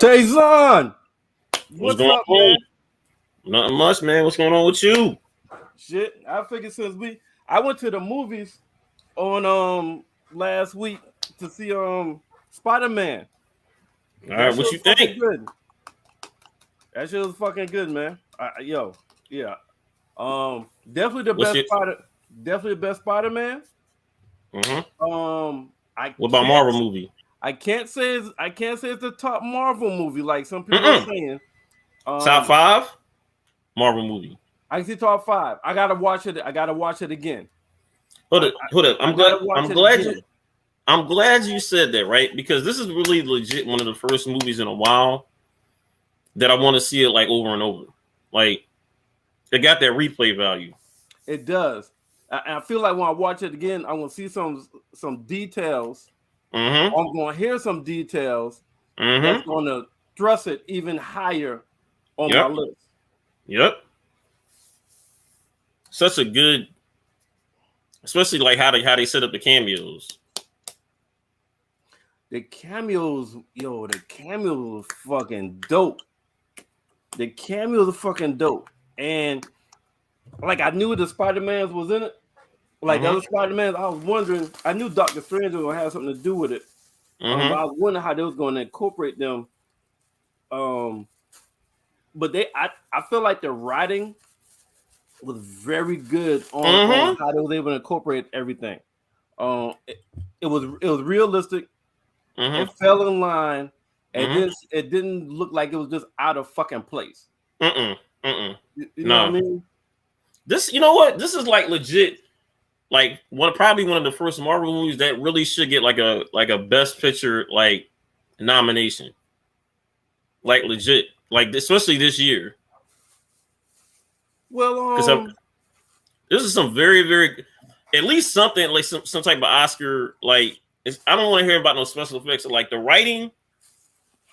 Taison, What's what's going up, man? on? Nothing much, man. What's going on with you? Shit, I figured I went to the movies on last week to see Spider-Man. All That right, shit what was you think? fucking good. That shit was fucking good, man. Yeah. Definitely the What's best it? definitely the best Spider-Man. hmm I What about can't Marvel movie? I can't say it's the top Marvel movie like some people are Mm-mm. saying. Top Um, 5 Marvel movie. I see top five. I gotta watch it. I gotta watch it again. Hold I, up, hold up. I gotta watch it again. I'm glad you said that, right? Because this is really legit one of the first movies in a while that I want to see it like over and over. Like it got that replay value. It does. I feel like when I watch it again, I'm gonna see some details. Mm-hmm. I'm gonna hear some details that's Mm-hmm. gonna thrust it even higher on my Yep. list. Yep. Such a good, especially like how they set up the cameos. The cameos are fucking dope. The cameos are fucking dope. And like I knew the Spider-Mans was in it. Like the Mm-hmm. other Spider-Man, I was wondering, I knew Doctor Strange was gonna have something to do with it. But Mm-hmm. I was wondering how they was gonna incorporate them. But I feel like the writing was very good on Mm-hmm. how they was able to incorporate everything. It was realistic. It Mm-hmm. fell in line. Mm-hmm. It didn't look like it was just out of fucking place. Mm-mm. Mm-mm. You know what I No. mean? This, you know what? This is like legit, like probably one of the first Marvel movies that really should get like a Best Picture like nomination. Like legit, like especially this year, Well, because this is some very at least something like some type of Oscar. Like I don't want to hear about no special effects. Like the writing,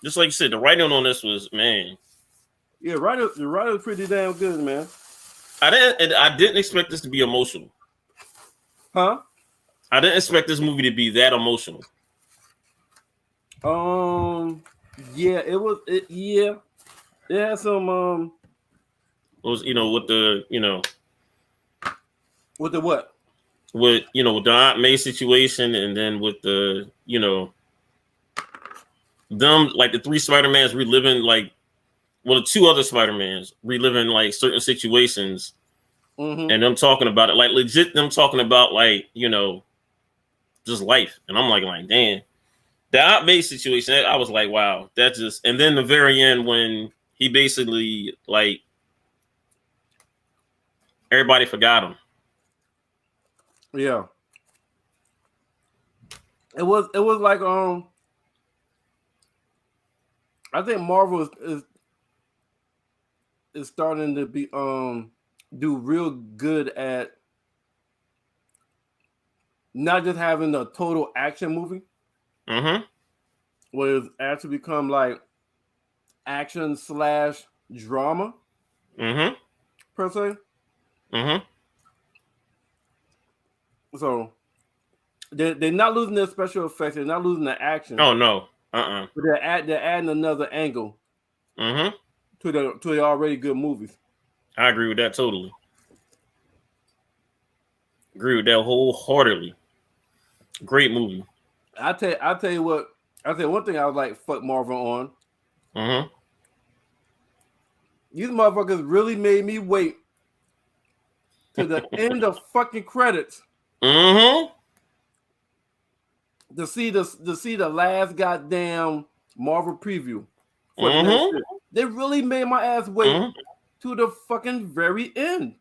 just like you said, the writing on this was, man. yeah, the writer was pretty damn good, man. I didn't expect this to be emotional. Huh? I didn't expect this movie to be that emotional. Yeah, it was. Yeah, it had some. It was, with the, With the what? with the Aunt May situation, and then with the, them, like the three Spider-Mans reliving, like, well, the two other Spider-Mans reliving like certain situations, Mm-hmm. and them talking about it, like legit them talking about, like, just life. And I'm like, damn. The Aunt May situation, I was like, wow, that just, and then the very end when he basically, like, everybody forgot him. Yeah. It was like I think Marvel is starting to be do real good at not just having a total action movie, Mm-hmm. where it's actually become like action slash drama Mm-hmm. per se. Mm-hmm. So they're not losing their special effects, they're not losing the action, Oh no. Uh-uh. but they're adding another angle Mm-hmm. to the already good movies. I agree with that totally. Agree with that wholeheartedly. Great movie. I'll tell you what. I'll tell you one thing I was like, fuck Marvel on. Mm-hmm. These motherfuckers really made me wait to the end of fucking credits Mm-hmm. to see the last goddamn Marvel preview for the next Mm-hmm. shit. They really made my ass wait Mm-hmm. to the fucking very end.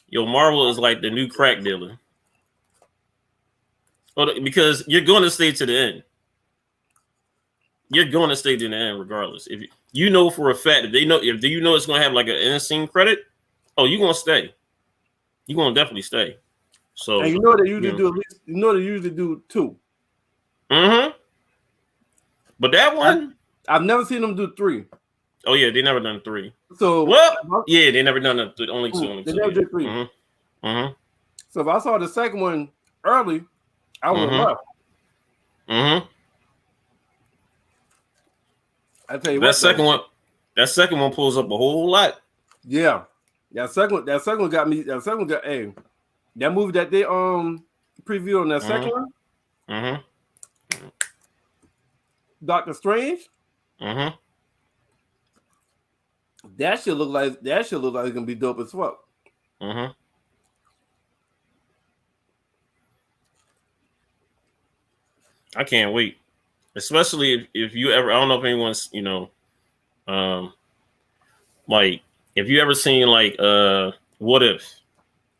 Yo, Marvel is like the new crack dealer. Well, because you're going to stay to the end. You're going to stay to the end regardless. If you know for a fact, if you know it's going to have like an end scene credit, oh, you're going to stay. You're going to definitely stay. So, And you know they usually do at least. You know they usually do two. Mm-hmm. But that one, I've never seen them do three. oh yeah, they never done three. So Well, yeah, they never done only two. they never did three. Mm-hmm. Mm-hmm. So if I saw the second one early, I would have left. Mm-hmm. I tell you That what, second though. one, that second one pulls up a whole lot. Yeah, that second one got me. That second one got that movie that they preview on that second one, Mm-hmm. Doctor Strange. Mm-hmm. That should look like it's gonna be dope as fuck. Mm-hmm. I can't wait. Especially if you ever, I don't know if anyone's, um, like if you ever seen like What If,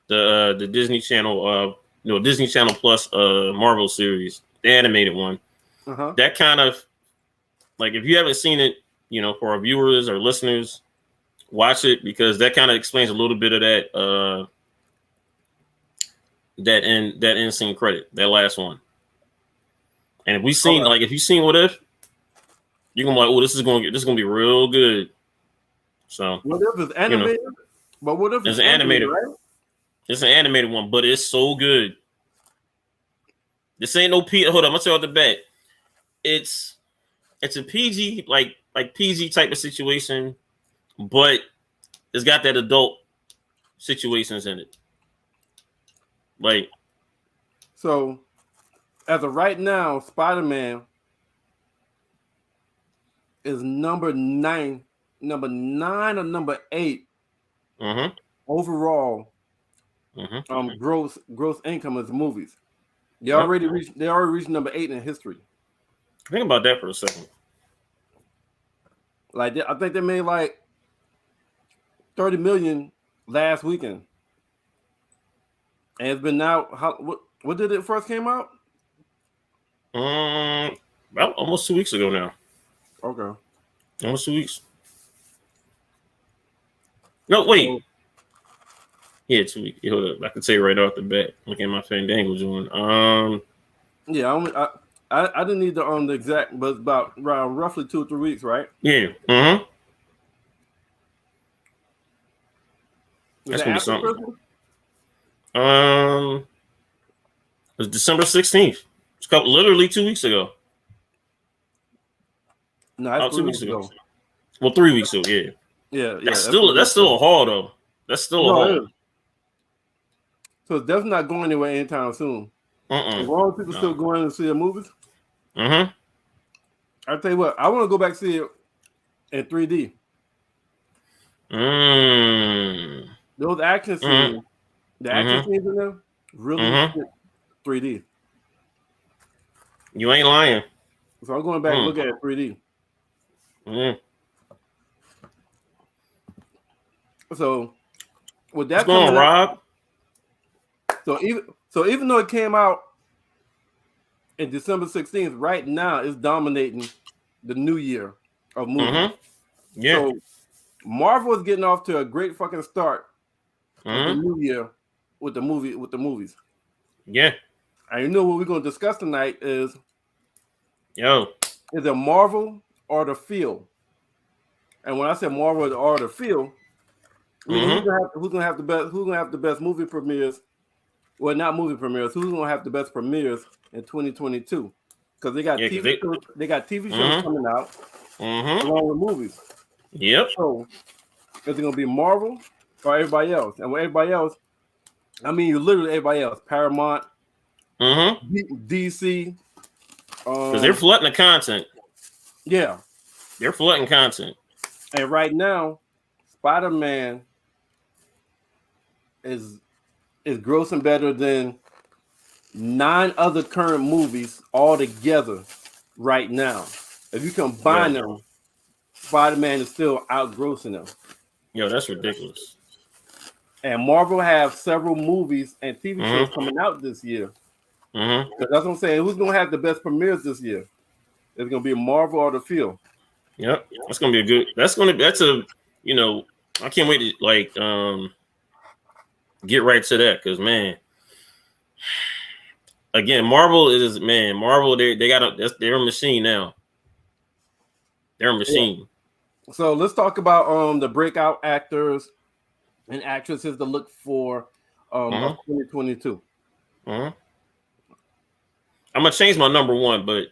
the Disney Channel Disney Channel Plus Marvel series, the animated one. Uh-huh. That kind of, like, if you haven't seen it, for our viewers or listeners, watch it, because that kind of explains a little bit of that end scene credit, that last one. And Okay. if you've seen What If, you're gonna be like, oh, this is gonna be real good. So, What if it's you know, animated? But what if it's it's an animated, animated, right? it's an animated one, but it's so good. This ain't no P. Hold on, I'm gonna tell you the bat. It's a PG, like PG type of situation, but it's got that adult situations in it. Like, So as of right now, Spider-Man is number nine or number 8 mm-hmm, overall mm-hmm. gross income as movies. Yep. They already reached number 8 in history. Think about that for a second. Like I think they made like 30 million last weekend. And it's been now what did it first came out? Well, almost 2 weeks ago now. Okay. Almost 2 weeks. No, wait. So, Yeah, 2 weeks. Yeah, hold up. I can tell you right off the bat. Look at my Fandango joint. yeah, I didn't need the exact, but it's about around roughly 2 or 3 weeks, right? Yeah. Mm-hmm. Was That's that gonna be after something. Christmas? It was December 16th. It's literally 2 weeks ago. No, that's Oh, 3 2 weeks weeks ago. ago. Well, 3 weeks ago. Yeah. Yeah, That's that's 3 that's weeks still ago. a haul though. That's still a No, it haul. is. So it's definitely not going anywhere anytime soon. As long as people still No. going to see the movies, Mm-hmm. I tell you what, I want to go back and see it in 3D. Mm. Those action Mm-hmm. scenes, the action Mm-hmm. scenes in there, really Mm-hmm. fit 3D. You ain't lying. So I'm going back and look at it 3D. Mm. So with What's that going on, coming out, Rob? so even though it came out in December 16th, right now it's dominating the new year of movies. Mm-hmm. Yeah. So Marvel is getting off to a great fucking start of the Mm-hmm. new year with the movies. Yeah. And you know what we're gonna discuss tonight is Yo. it Marvel or the feel? And when I say Marvel or the feel, meaning Mm-hmm. who's gonna have the best movie premieres? Well, not movie premieres. Who's gonna have the best premieres in 2022? Because Yeah, because they. they got TV shows Mm-hmm. coming out Mm-hmm. along with movies. Yep. So is it gonna be Marvel or everybody else? And with everybody else, I mean you literally everybody else. Paramount, Mm-hmm. DC. Because they're flooding the content. Yeah. They're flooding content. And right now, Spider-Man is grossing better than 9 other current movies all together right now. If you combine them, Spider-Man is still outgrossing them. Yo, that's ridiculous. And Marvel have several movies and TV shows coming out this year. Mm-hmm. That's what I'm saying. Who's gonna have the best premieres this year? It's gonna be Marvel or the field. Yep. That's gonna be a good. That's a. I can't wait to get right to that, because man, again, Marvel, they got they're a machine now. They're a machine. Yeah. So let's talk about the breakout actors and actresses to look for of 2022. Mm-hmm. I'm gonna change my number one, but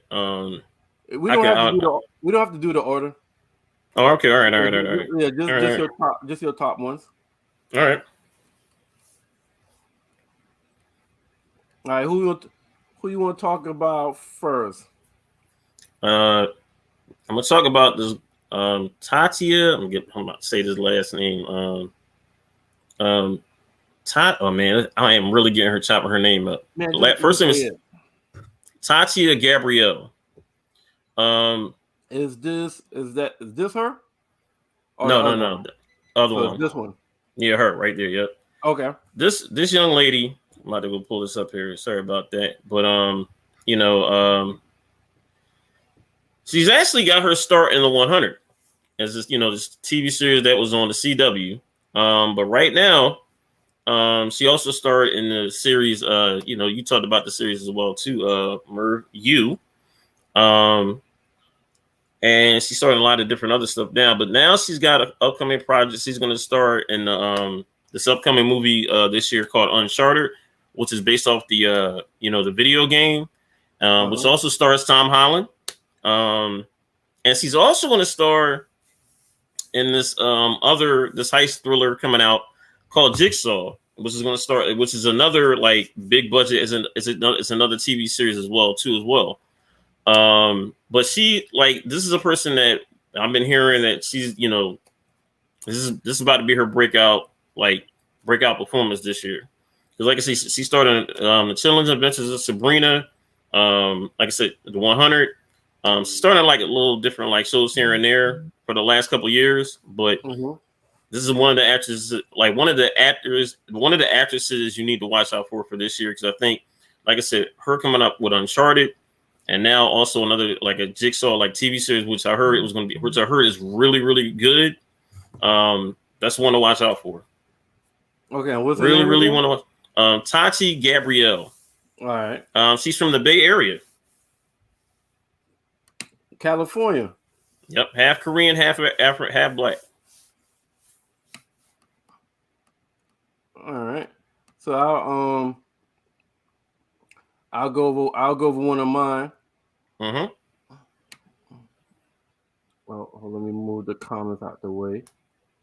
we don't have to do the order. Oh, okay. All right. All right. All right. Yeah, All just right. your top ones. All right. All right, who you want to talk about first? I'm gonna talk about this. Tatia. I'm about to say this last name. Um, Oh man, I am really getting her name up. Man, First just name say is it. Tatia Gabrielle. Is this her or the No, no, other no, one? the other So it's one. this one. Yeah, her right there. Yep. Okay. This young lady. I'm about to go pull this up here. Sorry about that. But you know, she's actually got her start in the 100 as this TV series that was on the CW. But right now, she also starred in the series. You talked about the series as well too. Merv, you. Um, and she's starting a lot of different other stuff now. But now she's got an upcoming project. She's going to star in this upcoming movie this year called Uncharted, which is based off the video game, which also stars Tom Holland. And she's also going to star in this this heist thriller coming out called Jigsaw, which is going to start, which is another like big budget. It's another TV series as well. But this is a person that I've been hearing that she's, this is about to be her breakout performance this year. Because like I said, she started the Children's Adventures of Sabrina. Like I said, the 100. She's starting like a little different like shows here and there for the last couple of years. But this is one of the actresses, like one of the actresses you need to watch out for this year. Because I think, like I said, her coming up with Uncharted. And now also another like a Jigsaw like TV series, which I heard is really, really good. That's one to watch out for. Okay, what's her Really, name really again? want to watch. Tati Gabrielle. All right. She's from the Bay Area. California. Yep, half Korean, half black. All right. So I'll go over one of mine. Mm-hmm. Well, let me move the comments out the way.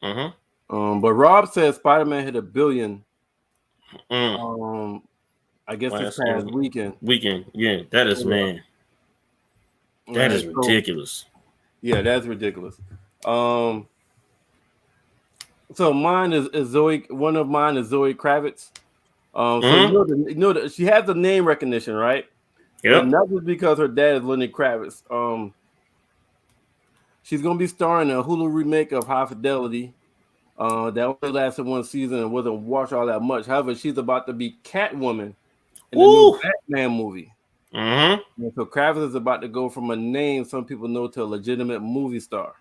Mm-hmm. But Rob says Spider-Man hit $1 billion. I guess this past weekend. Yeah, that is man. That is ridiculous. Yeah, that's ridiculous. So mine is Zoe. One of mine is Zoe Kravitz. So she has the name recognition, right? Yep. And not just because her dad is Lenny Kravitz. She's gonna be starring in a Hulu remake of High Fidelity. That only lasted one season and wasn't watched all that much. However, she's about to be Catwoman in the new Batman movie. Mm-hmm. And so Kravitz is about to go from a name some people know to a legitimate movie star.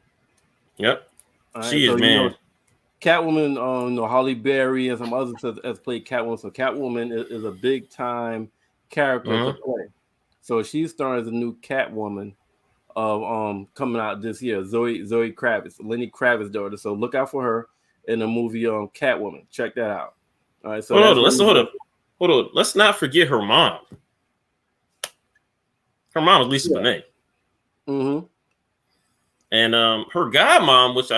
Yep. Right, she is, man. Catwoman, Halle Berry and some others has played Catwoman. So Catwoman is a big time character to play. So she's starring as a new Catwoman of coming out this year. Zoe Kravitz, Lenny Kravitz's daughter. So look out for her in the movie Catwoman. Check that out. All right. So hold on. Let's not forget her mom. Her mom is Lisa Bonet. Mm-hmm. And her godmom, which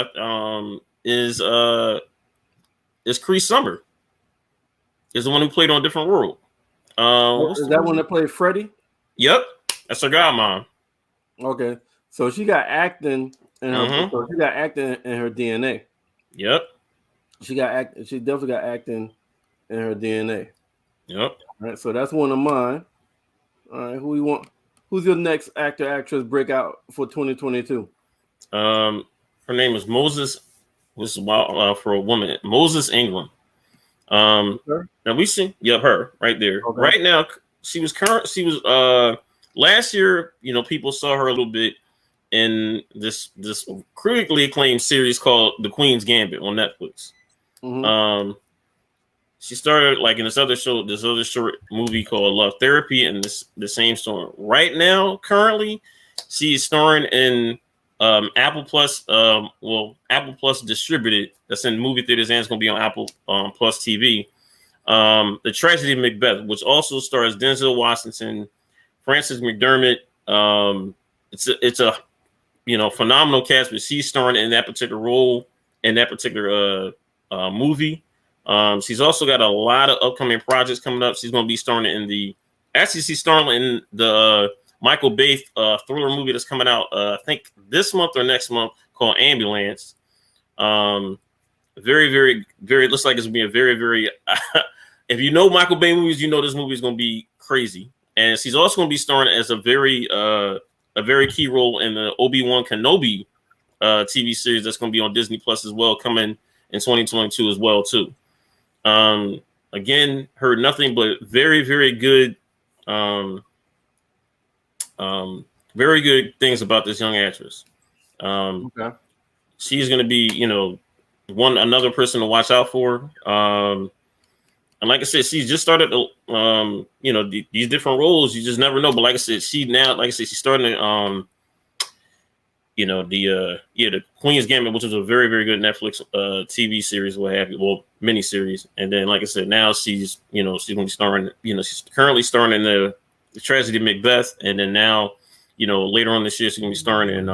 is Cree Summer, is the one who played on Different World. Is that one that played Freddie? Yep, that's her godmom. Okay, so she got acting in her. So she got acting in her DNA. Yep. She definitely got acting in her DNA. Yep. All right, so that's one of mine. All right, who you want? Who's your next actress breakout for 2022? Her name is Moses. This is wild for a woman. Moses Ingram. Now we see, her right there. Okay. Right now, she was last year. People saw her a little bit in this critically acclaimed series called The Queen's Gambit on Netflix. Mm-hmm. She started like in this other short movie called Love Therapy, and the same story. Right now, currently, she's starring in Apple Plus. Apple Plus distributed. That's in movie theaters and it's going to be on Apple Plus TV. The Tragedy of Macbeth, which also stars Denzel Washington, Frances McDermott. It's a phenomenal cast, but she's starring in that particular role in that particular movie. She's also got a lot of upcoming projects coming up. She's going to be starring she's starring in the Michael Bay thriller movie that's coming out, I think this month or next month, called Ambulance. Very, very, very, looks like it's going to be a very, very, if you know Michael Bay movies, you know this movie is going to be crazy. And she's also going to be starring as a very key role in the Obi-Wan Kenobi TV series that's going to be on Disney Plus as well, coming in 2022 as well too. Again, heard nothing but very, very good, very good things about this young actress. Okay. She's going to be, another person to watch out for. And like I said, she just started, these different roles. You just never know. But like I said, she's starting the Queen's Gambit, which was a very, very good Netflix TV series, what have you, well, mini series. And then, like I said, now she's going to be starring, she's currently starring in the Tragedy of Macbeth. And then now, later on this year, she's going to be starring in,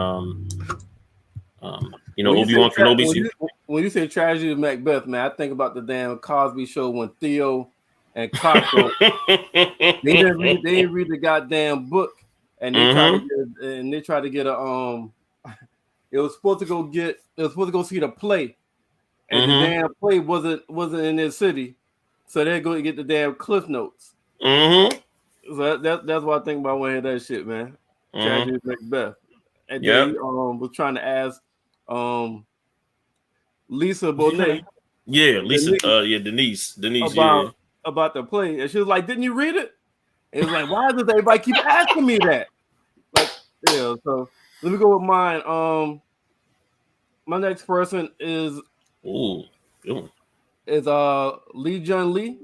Obi-Wan Kenobi. When you say Tragedy of Macbeth, man, I think about the damn Cosby Show when Theo and Costco they didn't read the goddamn book, and they tried to get a It was supposed to go see the play, and the damn play wasn't in their city, so they go get the damn Cliff Notes. So that's what I think about when I hear that shit, man. Tragedy of Macbeth, and then he was trying to ask Lisa Bonet. Yeah, Lisa. Denise. About the play, and she was like, "Didn't you read it?" And it was like, "Why does everybody keep asking me that?" Like, yeah. So let me go with mine. My next person is Lee Jun Lee,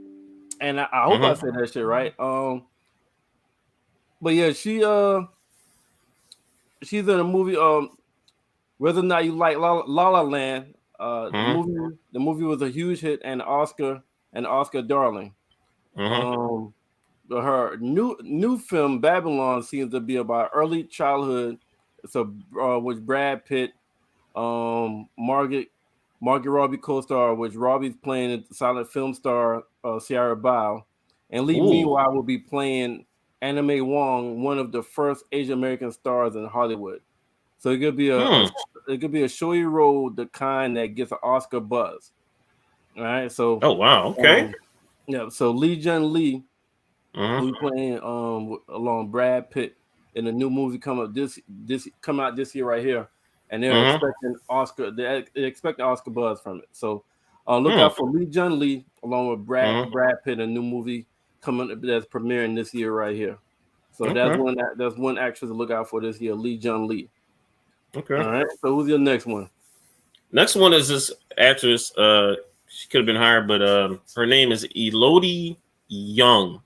and I hope I said that shit right. But yeah, she's in a movie. Whether or not you like La La Land, the movie was a huge hit and Oscar darling. Her new film Babylon seems to be about early childhood. It's with Brad Pitt, Margaret Robbie co-star, which Robbie's playing a silent film star Sierra Bao, and Lee meanwhile will be playing Anna May Wong, one of the first Asian American stars in Hollywood. So it could be a showy role, the kind that gets an Oscar buzz. All right, so okay. So Lee Jun Lee, who's playing along Brad Pitt in a new movie come out this year right here, and they're expecting Oscar. They expect the Oscar buzz from it. So look out for Lee Jun Lee along with Brad Pitt, a new movie coming that's premiering this year right here. So that's one actress to look out for this year, Lee Jun Lee. Okay. All right. So who's your next one? Next one is this actress. She could have been higher, but her name is Elodie Young.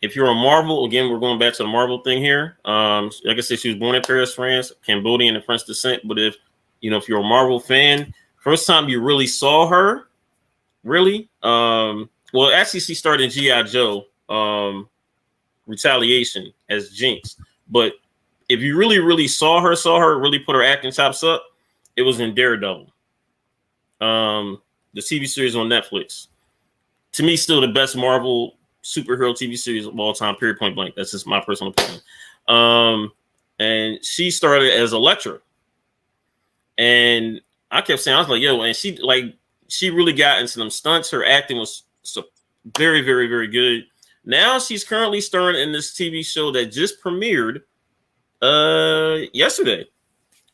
If you're a Marvel, again, we're going back to the Marvel thing here. Like I said, she was born in Paris, France, Cambodian and French descent. But if you're a Marvel fan, first time you really saw her, really, well, actually, she started in G.I. Joe, Retaliation as Jinx. But if you really, really saw her, really put her acting chops up, it was in Daredevil, the TV series on Netflix. To me, still the best Marvel superhero TV series of all time, period, point blank. That's just my personal opinion. And she started as Elektra. And I kept saying, I was like, yo, and she really got into them stunts. Her acting was very, very, very good. Now she's currently starring in this TV show that just premiered yesterday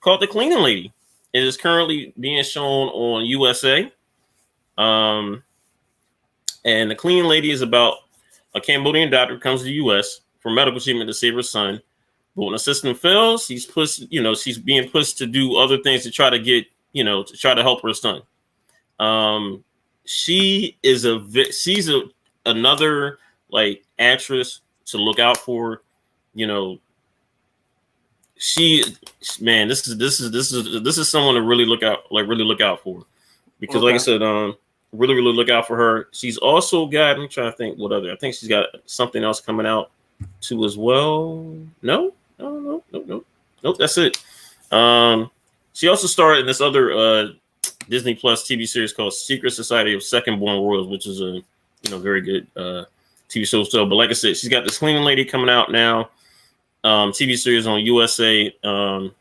called The Cleaning Lady. It is currently being shown on USA. And The Cleaning Lady is about a Cambodian doctor who comes to the US for medical treatment to save her son. But when the system fails, she's being pushed to do other things to try to get, to try to help her son. She's another like actress to look out for. This is someone to really look out for, because like I said, really look out for her. She's also got, I'm trying to think what other, I think she's got something else coming out too as well. No, Oh, nope. That's it. She also starred in this other Disney Plus TV series called Secret Society of Second Born Royals, which is a very good TV show. So, but like I said, she's got this cleaning lady coming out now. TV series on USA. Well,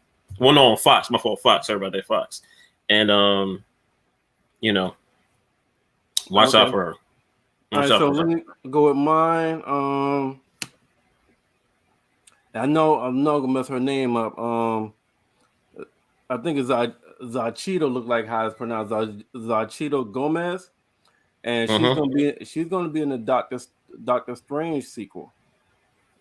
no, on Fox. My fault, Fox. Sorry about that, Fox. And you know, watch Okay. out for her. All Watch right, out so for let her. me go with mine. I know I'm not gonna mess her name up. I think it's Zachito. Look like how it's pronounced. Zachito Gomez, and she's gonna be in the Doctor Strange sequel.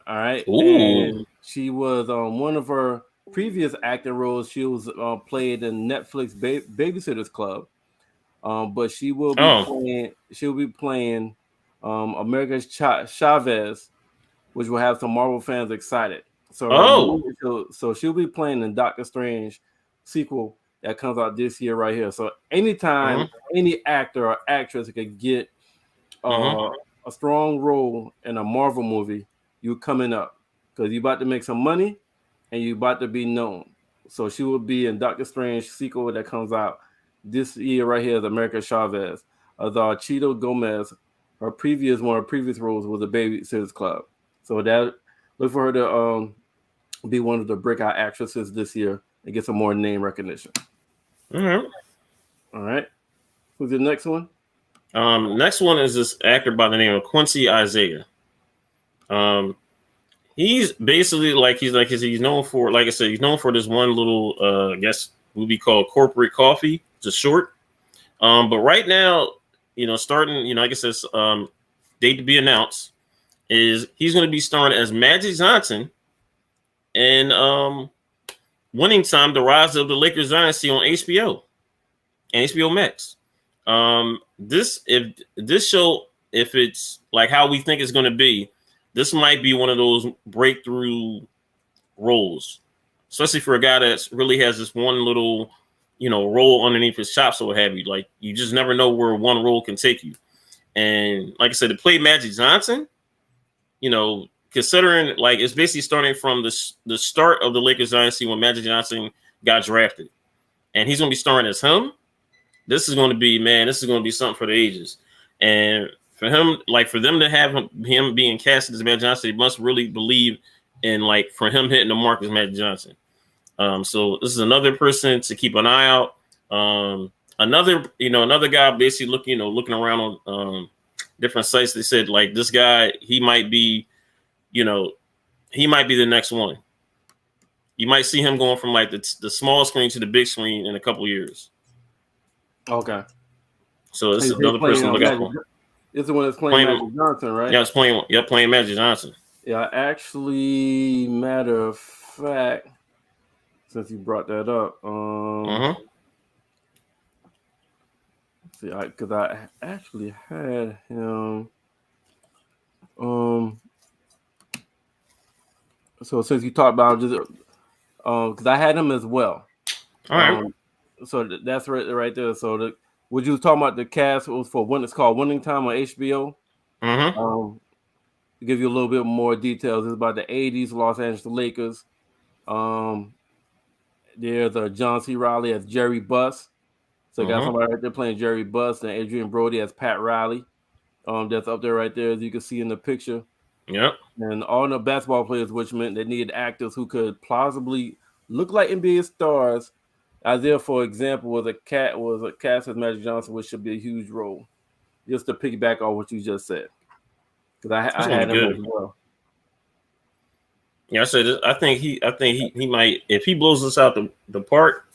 All right, Ooh. and she was one of her previous acting roles. She was played in Netflix Babysitters Club. But she will be Oh. playing. She'll be playing America's Chavez, which will have some Marvel fans excited. So her Oh. movie, so she'll be playing in Doctor Strange sequel that comes out this year right here. So anytime any actor or actress could get Mm-hmm. a strong role in a Marvel movie, you coming up because you about to make some money and you about to be known. So she will be in Doctor Strange sequel that comes out this year right here is America Chavez. Cheeto Gomez, her previous roles was a Babysitters Club. So that look for her to be one of the breakout actresses this year and get some more name recognition. All right. All right. Who's the next one? Next one is this actor by the name of Quincy Isaiah. He's basically he's known for, like I said, he's known for this one little I guess movie called Corporate Coffee, just short. But right now, starting, like I said, date to be announced is he's going to be starring as Magic Johnson in Winning Time: The Rise of the Lakers Dynasty on HBO and HBO Max. This show, if it's like how we think it's going to be, this might be one of those breakthrough roles, especially for a guy that really has this one little, role underneath his chops or what have you. Like, you just never know where one role can take you. And like I said, to play Magic Johnson, considering like it's basically starting from the start of the Lakers dynasty when Magic Johnson got drafted, and he's going to be starring as him. This is going to be, man, this is going to be something for the ages. And for him, like for them to have him being casted as Magic Johnson, they must really believe in, like, for him hitting the mark as Magic Johnson. So this is another person to keep an eye out. Another guy basically looking around on different sites. They said like this guy, he might be the next one. You might see him going from like the small screen to the big screen in a couple years. Okay. So this is He's another person to look out for. This is the one that's playing Magic Johnson, right? Yeah, it's playing Magic Johnson. Yeah, actually, matter of fact, since you brought that up, see, because I actually had him, so since you talked about just, because I had him as well. All right. So that's right there. So what you was talking about, the cast was for when it's called Winning Time on HBO. To give you a little bit more details, it's about the '80s Los Angeles Lakers. There's a John C. Riley as Jerry Buss. So you got somebody right there playing Jerry Buss, and Adrian Brody as Pat Riley. That's up there right there, as you can see in the picture. Yep. And all the basketball players, which meant they needed actors who could plausibly look like NBA stars. Isaiah, for example, was a cast as Magic Johnson, which should be a huge role. Just to piggyback on what you just said, because I had him as well. Yeah, I said I think he might, if he blows us out the park.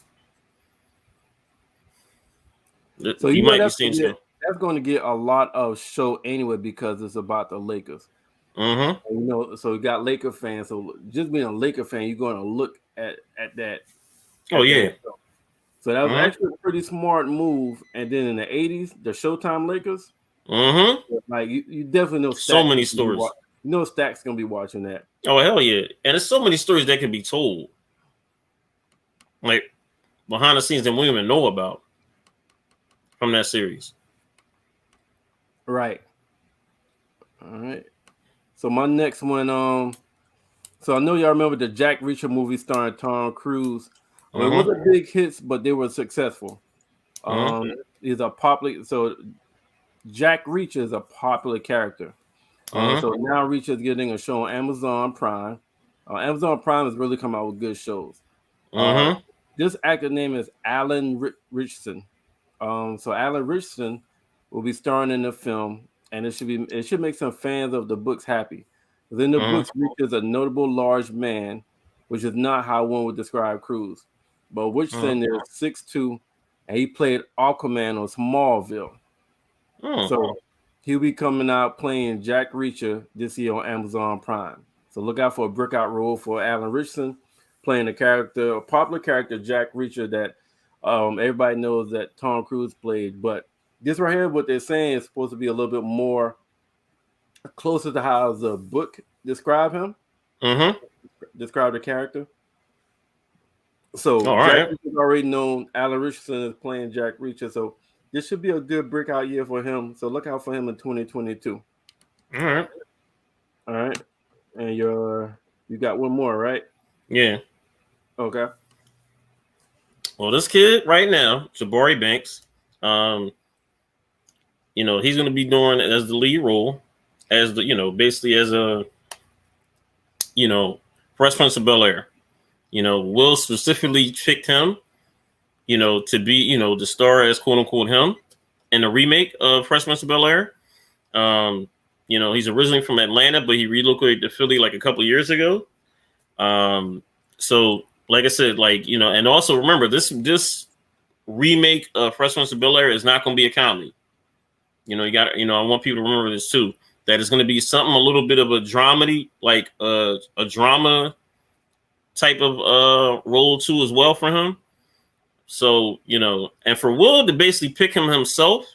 So you might be seeing that's going to get a lot of show anyway because it's about the Lakers. So you got Laker fans. So just being a Laker fan, you're going to look at that. Oh yeah. So that was actually a pretty smart move. And then in the '80s, the Showtime Lakers. Like you definitely know. So many stories. Stack's gonna be watching that. Oh hell yeah! And there's so many stories that can be told, like behind the scenes that we don't even know about from that series. Right. All right. So my next one, So I know y'all remember the Jack Reacher movie starring Tom Cruise. Well, it Mm-hmm. wasn't big hits, but they were successful. Mm-hmm. Is a popular so Jack Reacher is a popular character. Mm-hmm. So now Reacher is getting a show on Amazon Prime. Amazon Prime has really come out with good shows. Uh, Mm-hmm. this actor name is Alan Richardson. So Alan Richardson will be starring in the film, and it should make some fans of the books happy. Within the Mm-hmm. books, Reacher is a notable large man, which is not how one would describe Cruz. But Richardson is 6'2", and he played Aquaman on Smallville. Mm-hmm. So he'll be coming out playing Jack Reacher this year on Amazon Prime. So look out for a breakout role for Alan Richardson playing a popular character Jack Reacher that everybody knows that Tom Cruise played. But this right here, what they're saying is supposed to be a little bit more closer to how the book describe him, Mm-hmm. describe the character. So All Jack right. Reacher is already known. Alan Richardson is playing Jack Reacher. So this should be a good breakout year for him. So look out for him in 2022. All right. All right. And you got one more, right? Yeah. Okay. Well, this kid right now, Jabari Banks, um, he's going to be doing as the lead role, as the, basically as a, Fresh Prince of Bel Air. Will specifically picked him, to be, the star as quote unquote him in the remake of Fresh Prince of Bel Air. He's originally from Atlanta, but he relocated to Philly like a couple years ago. So like I said, and also remember this remake of Fresh Prince of Bel Air is not going to be a comedy. You got, I want people to remember this too. That it's going to be something a little bit of a dramedy, like a drama type of role too as well for him. So and for Will to basically pick him himself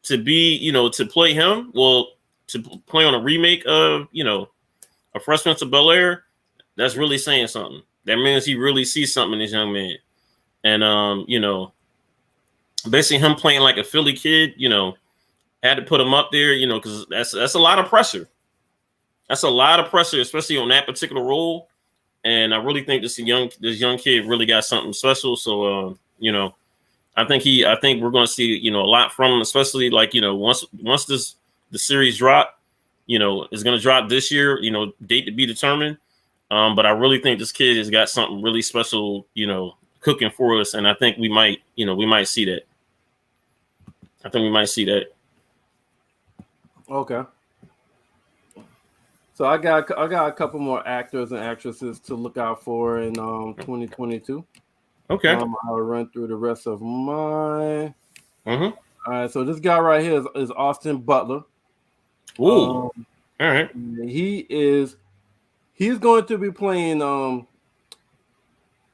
to be, to play him, well, to play on a remake of, a Fresh Prince of Bel Air, that's really saying something. That means he really sees something in this young man. And basically him playing like a Philly kid, had to put him up there, because that's a lot of pressure. That's a lot of pressure, especially on that particular role. And I really think this young kid really got something special. So I think we're going to see a lot from him, especially like once the series drop, it's going to drop this year. Date to be determined. But I really think this kid has got something really special, cooking for us, and I think we might see that. I think we might see that. Okay. So I got a couple more actors and actresses to look out for in 2022. Okay. I'll run through the rest of mine. Mm-hmm. All right. So this guy right here is Austin Butler. Ooh. All right. He's going to be playing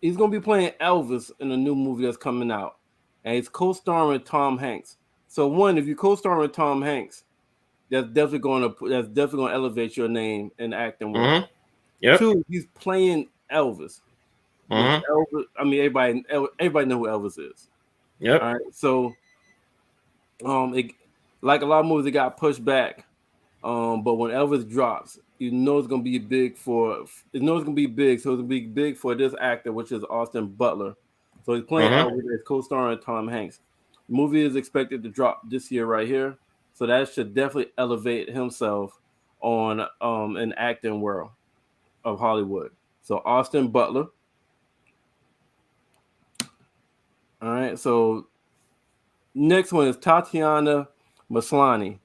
he's going to be playing Elvis in a new movie that's coming out, and he's co-starring Tom Hanks. So one, if you co-star with Tom Hanks, that's definitely going to elevate your name in the acting world. Mm-hmm. Yep. Two, he's playing Elvis. Which Mm-hmm. Elvis, I mean, everybody know who Elvis is. Yep. All right, so like a lot of movies, it got pushed back. But when Elvis drops, it's gonna be big so it's gonna be big for this actor, which is Austin Butler. So he's playing Mm-hmm. Elvis as co-starring Tom Hanks. The movie is expected to drop this year right here, so that should definitely elevate himself on an acting world of Hollywood. So Austin Butler. All right, so next one is Tatiana Maslany.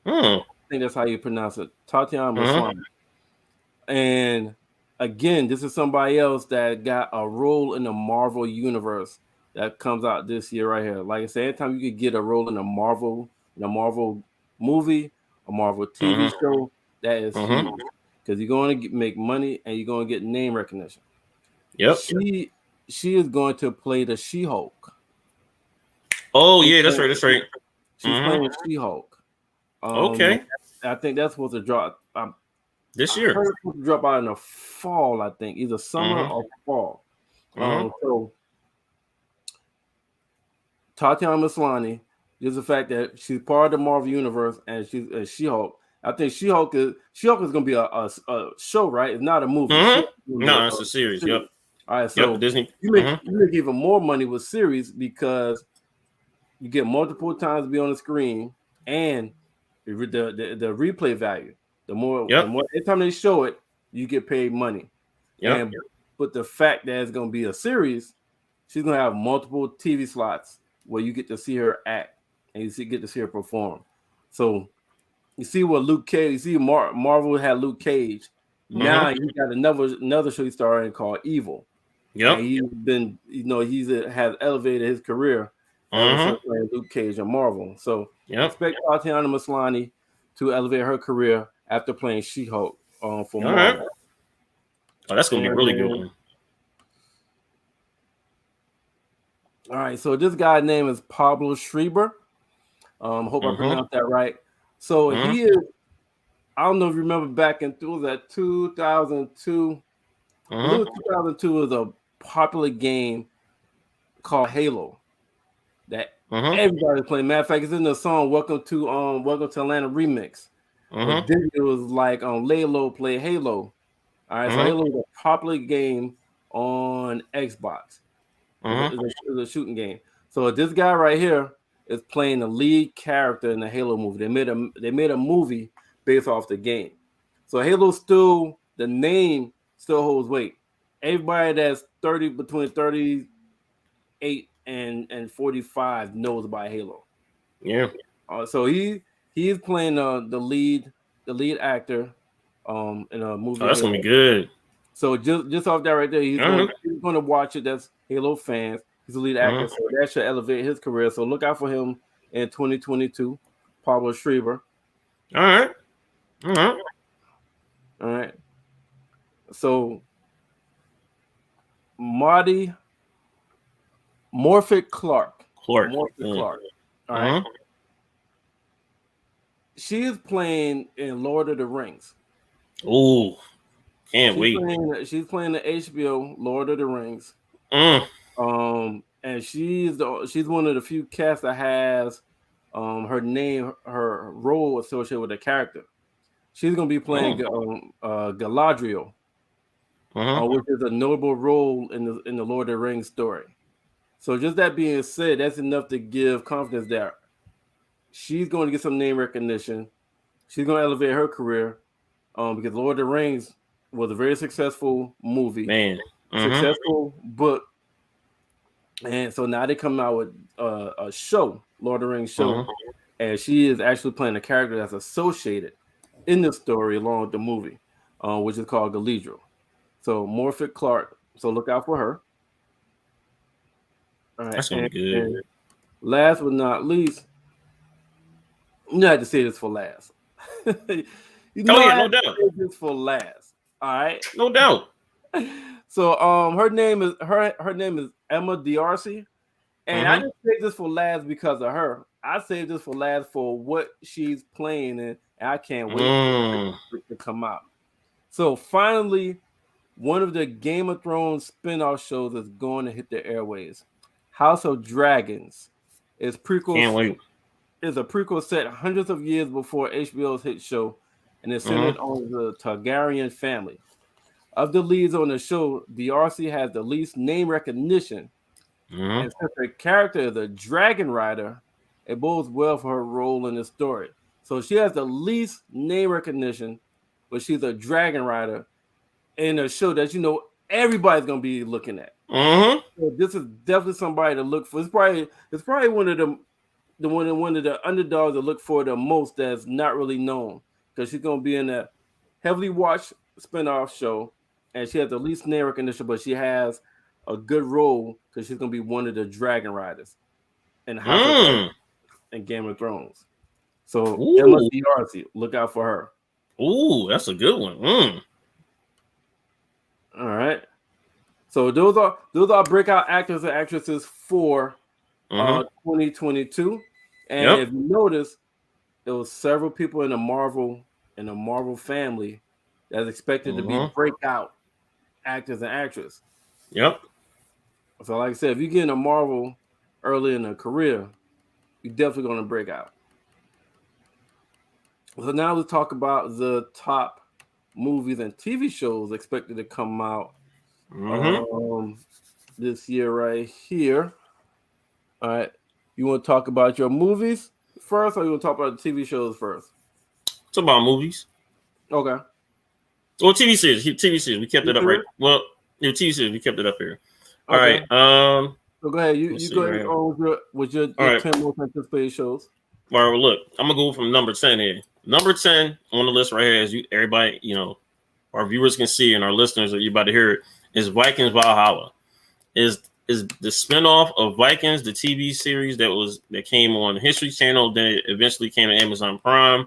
Mm. I think that's how you pronounce it. Tatiana Mm-hmm. Maslany. And again, this is somebody else that got a role in the Marvel universe that comes out this year right here. Like I said, anytime you could get a role in a Marvel movie, a Marvel TV Mm-hmm. show, that is Mm-hmm. huge because you're going to make money and you're going to get name recognition. Yep. She is going to play the She-Hulk. Oh yeah, that's right. That's right. She's Mm-hmm. playing She-Hulk. Okay. I think that's supposed to drop. This I year. heard it's supposed to drop out in the fall. I think either summer Mm-hmm. or fall. Mm-hmm. So Tatiana Maslany, just the fact that she's part of the Marvel universe and she's a She-Hulk, I think She-Hulk is going to be a show, right? It's not a movie. Mm-hmm. No, it's a series. Yep. All right, so yep. Disney. you make even more money with series because you get multiple times to be on the screen and the replay value. The more every time they show it, you get paid money. Yep. But the fact that it's going to be a series, she's going to have multiple TV slots where you get to see her act and get to see her perform. So you see what Luke Cage, you see Marvel had Luke Cage. Now he got another show he's starring called Evil. Yep. And he's been, has elevated his career playing Luke Cage and Marvel. So expect Tatiana Maslany to elevate her career after playing She-Hulk for Marvel. Right. Oh, that's gonna be really good one. All right, so this guy's name is Pablo Schreiber. Hope I pronounced that right. So he is. I don't know if you remember back in 2002. I believe 2002 was a popular game called Halo that everybody's playing. Matter of fact, it's in the song "Welcome to Atlanta" remix. It was like Laylo play Halo. All right, so Halo is a popular game on Xbox. It's a shooting game. So this guy right here is playing the lead character in the Halo movie. They made a movie based off the game. So Halo the name still holds weight. Everybody that's between 38 and 45 knows about Halo. Yeah. So he's playing the lead actor in a movie. Oh, that's gonna be good. So just off that right there, he's going to watch it. That's Halo fans. He's a lead actor, so that should elevate his career. So look out for him in 2022. Pablo Schreiber. All right. So Morphic Clark. Morphic Clark. All right. She is playing in Lord of the Rings. Oh, can't wait. She's playing the HBO Lord of the Rings. And she's one of the few casts that has her role associated with the character. She's gonna be playing Galadriel, which is a notable role in the Lord of the Rings story. So just that being said, that's enough to give confidence that she's going to get some name recognition. She's going to elevate her career because Lord of the Rings was a very successful movie, successful book, and so now they come out with a show, Lord of the Rings show, and she is actually playing a character that's associated in the story along with the movie, which is called Galadriel. So Morphic Clark. So look out for her. All right. That's gonna be good. And last but not least, you had to say this for last. No doubt. Say this for last. All right. No doubt. So her name is Emma D'Arcy. And I didn't say this for last because of her. I saved this for last for what she's playing in, and I can't wait for it to come out. So finally, one of the Game of Thrones spin-off shows is going to hit the airways. House of Dragons is a prequel set hundreds of years before HBO's hit show, and it's centered on the Targaryen family. Of the leads on the show, D'Arcy has the least name recognition. And since her character is a dragon rider, it bodes well for her role in the story. So she has the least name recognition, but she's a dragon rider in a show that everybody's gonna be looking at. So this is definitely somebody to look for. It's probably one of the one of the underdogs to look for the most that's not really known, because she's gonna be in a heavily watched spinoff show, and she has the least name recognition, but she has a good role because she's gonna be one of the dragon riders in House and Game of Thrones. So Emma D'Arcy, look out for her. Ooh, that's a good one. All right. So those are breakout actors and actresses for 2022. And if you notice, there was several people in the Marvel family that's expected to be breakout actors and actresses. Yep. So like I said, if you get into Marvel early in a career, you're definitely going to break out. So now let's talk about the top movies and TV shows expected to come out this year right here. All right. You want to talk about your movies first, or you want to talk about the TV shows first? Talk about movies. Okay. Well, TV series. TV series. We kept it up right. Well, your TV series. We kept it up here. All right. So go ahead. You go ahead with your 10 most anticipated shows. All right. Well, look, I'm gonna go from number 10 here. Number 10 on the list right here, as everybody, our viewers can see and our listeners that you're about to hear it, is Vikings Valhalla. Is the spinoff of Vikings, the TV series that came on History Channel, then it eventually came to Amazon Prime.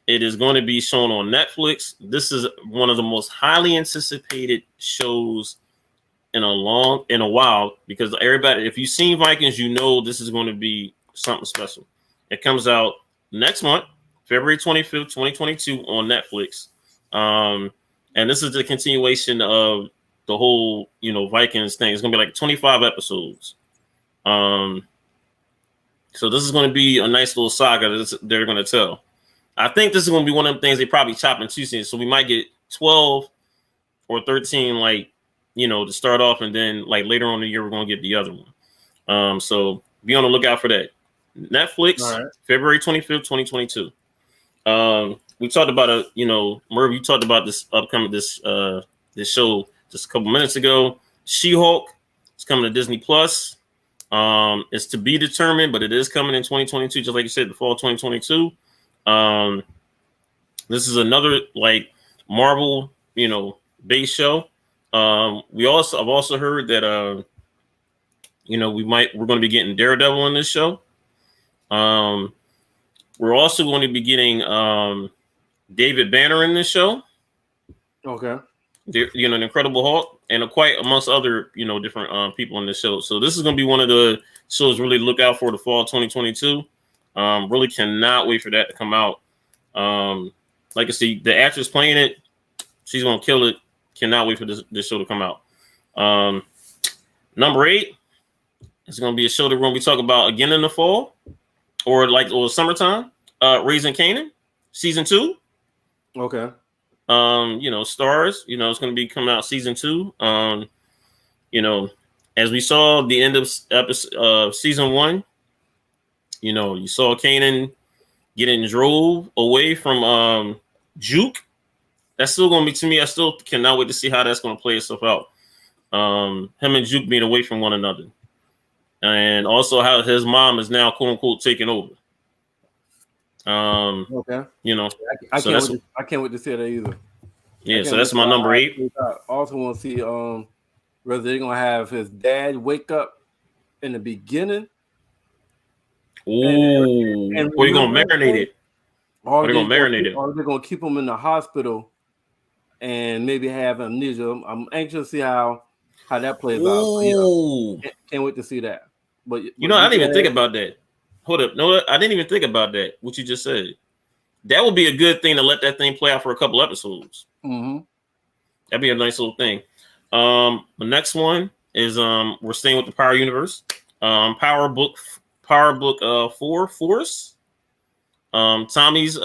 It is going to be shown on Netflix. This is one of the most highly anticipated shows in a while, because everybody, if you've seen Vikings, you know this is going to be something special. It comes out next month, February 25th, 2022 on Netflix. And this is the continuation of the whole, Vikings thing. It's going to be like 25 episodes. So this is going to be a nice little saga that they're going to tell. I think this is going to be one of them things they probably chop in 2 seasons. So we might get 12 or 13, to start off. And then later on in the year, we're going to get the other one. So be on the lookout for that. Netflix, right. February 25th, 2022. We talked about Merv, you talked about this upcoming, this show just a couple minutes ago. She-Hulk is coming to Disney Plus. It's to be determined, but it is coming in 2022, just like you said, the fall of 2022. This is another Marvel, base show. I've also heard that we're going to be getting Daredevil in this show. We're also going to be getting David Banner in this show. Okay. The Incredible Hulk, and quite amongst other different people in this show. So this is going to be one of the shows really to look out for the fall 2022. Really cannot wait for that to come out. Like I see, the actress playing it, she's going to kill it. Cannot wait for this show to come out. Number 8 is going to be a show that we're going to be talking about again in the fall or summertime. Raising Kanan, season 2. Okay. Stars. It's going to be coming out season 2. As we saw the end of season 1. You saw Kanan getting drove away from Juke. That's still going to be, to me, I still cannot wait to see how that's going to play itself out. Him and Juke being away from one another. And also how his mom is now, quote unquote, taking over. Okay. I can't wait to see that either. Yeah, so that's my number 8. I also want to see whether they're going to have his dad wake up in the beginning. Ooh. Or you going to marinate it. Or they're going to keep him in the hospital and maybe have amnesia. I'm anxious to see how that plays out. Can't wait to see that. But I didn't even think about that. Hold up. No, I didn't even think about that, what you just said. That would be a good thing to let that thing play out for a couple episodes. Mm-hmm. That'd be a nice little thing. The next one is we're staying with the Power Universe. Power Book 4 Force. Tommy's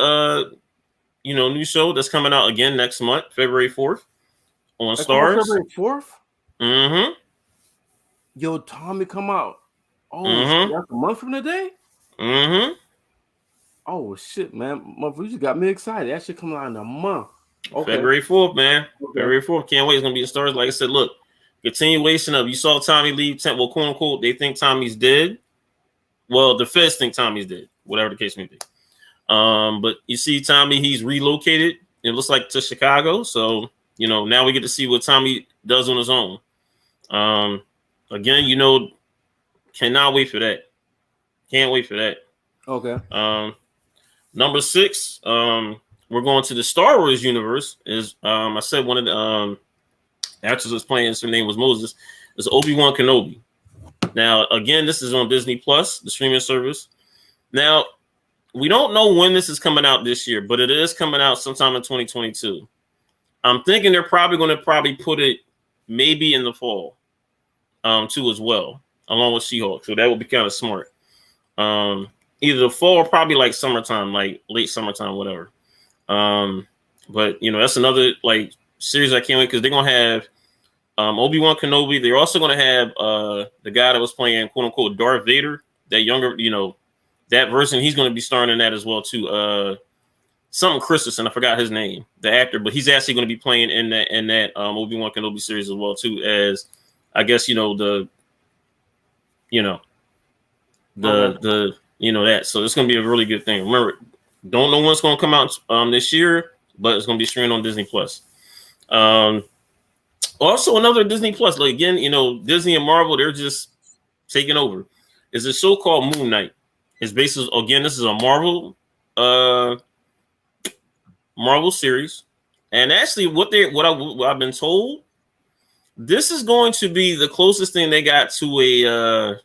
new show that's coming out again next month, February 4th on Stars. February 4th? Mm-hmm. Yo, Tommy come out. Oh, that's a month from today? Mm-hmm. Oh shit, man! You just got me excited. That shit coming out in a month. Okay. February 4th, man. Okay. February 4th. Can't wait. It's gonna be in Stars. Like I said, look, continuation of you saw Tommy leave. Well, quote unquote, they think Tommy's dead. Well, the feds think Tommy's dead. Whatever the case may be. But you see, Tommy, he's relocated. It looks like to Chicago. So now we get to see what Tommy does on his own. Again, cannot wait for that. Can't wait for that. Okay. Number 6, we're going to the Star Wars universe. Is I said one of the actors was playing, her name was Moses, is Obi-Wan Kenobi. Now, again, this is on Disney Plus, the streaming service. Now, we don't know when this is coming out this year, but it is coming out sometime in 2022. I'm thinking they're probably going to put it maybe in the fall, too, as well, along with She-Hulk. So that would be kind of smart. either the fall or probably like summertime, like late summertime, whatever. But you know, that's another like series I can't wait because they're gonna have Obi-Wan Kenobi. They're also gonna have the guy that was playing quote unquote Darth Vader, that younger, you know, that version. He's gonna be starring in that as well too. Something Christensen, I forgot his name, the actor, but he's actually going to be playing in that Obi-Wan Kenobi series as well too, as I guess you know the that. So it's going to be a really good thing. Remember, don't know when it's going to come out this year, but it's going to be streamed on Disney Plus. Also another Disney Plus, like again, you know, Disney and Marvel, they're just taking over. Is a show called Moon Knight. It's based again, this is a Marvel series, and actually, what I've been told, this is going to be the closest thing they got to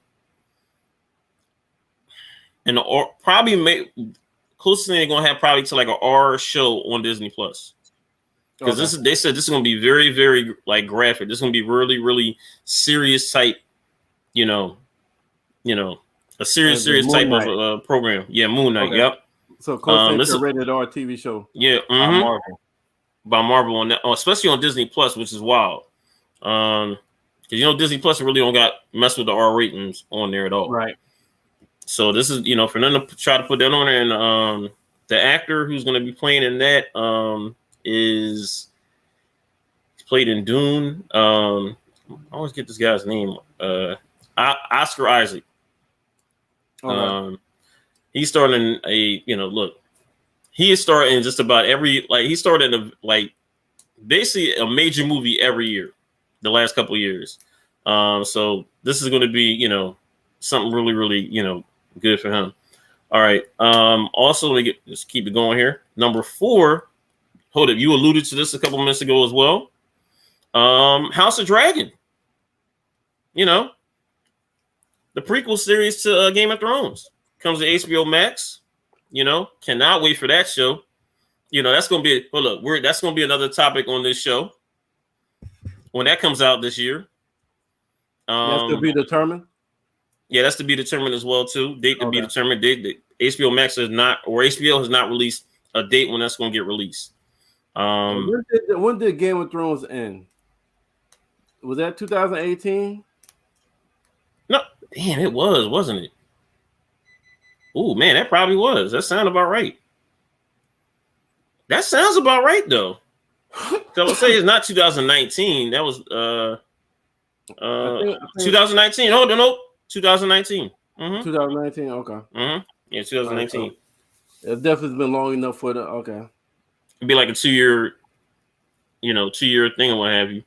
closest thing they're gonna have probably to like an R show on Disney Plus. Because they said this is gonna be very, very like graphic. This is gonna be really, really serious type, you know, a serious type of program. Yeah, Moon Knight. Okay. Yep. So close to a rated R TV show. Yeah, by Marvel on that, especially on Disney Plus, which is wild. Because you know Disney Plus really don't got mess with the R ratings on there at all. Right. So this is, you know, for them to try to put that on there, and the actor who's going to be playing in that is played in Dune. I always get this guy's name. Oscar Isaac. Okay. He's starting he is starting just about every, like, he started basically a major movie every year the last couple of years. So this is going to be, you know, something really, really, you know, good for him. All right. Also, let's keep it going here. Number 4. Hold up. You alluded to this a couple minutes ago as well. House of Dragon. You know, the prequel series to Game of Thrones comes to HBO Max. You know, cannot wait for that show. You know, that's going to be, that's going to be another topic on this show when that comes out this year. That's to be determined? Yeah, that's to be determined as well, too. Date to be determined. HBO Max HBO has not released a date when that's going to get released. When did Game of Thrones end? Was that 2018? No, damn, it was, wasn't it? Oh, man, that probably was. That sounds about right. That sounds about right, though. So I would say it's not 2019. That was 2019. Oh, no, 2019. Mm-hmm. 2019, okay. Mm-hmm. Yeah, 2019. Right, so it definitely been long enough for the, okay. It'd be like a 2-year thing or what have you.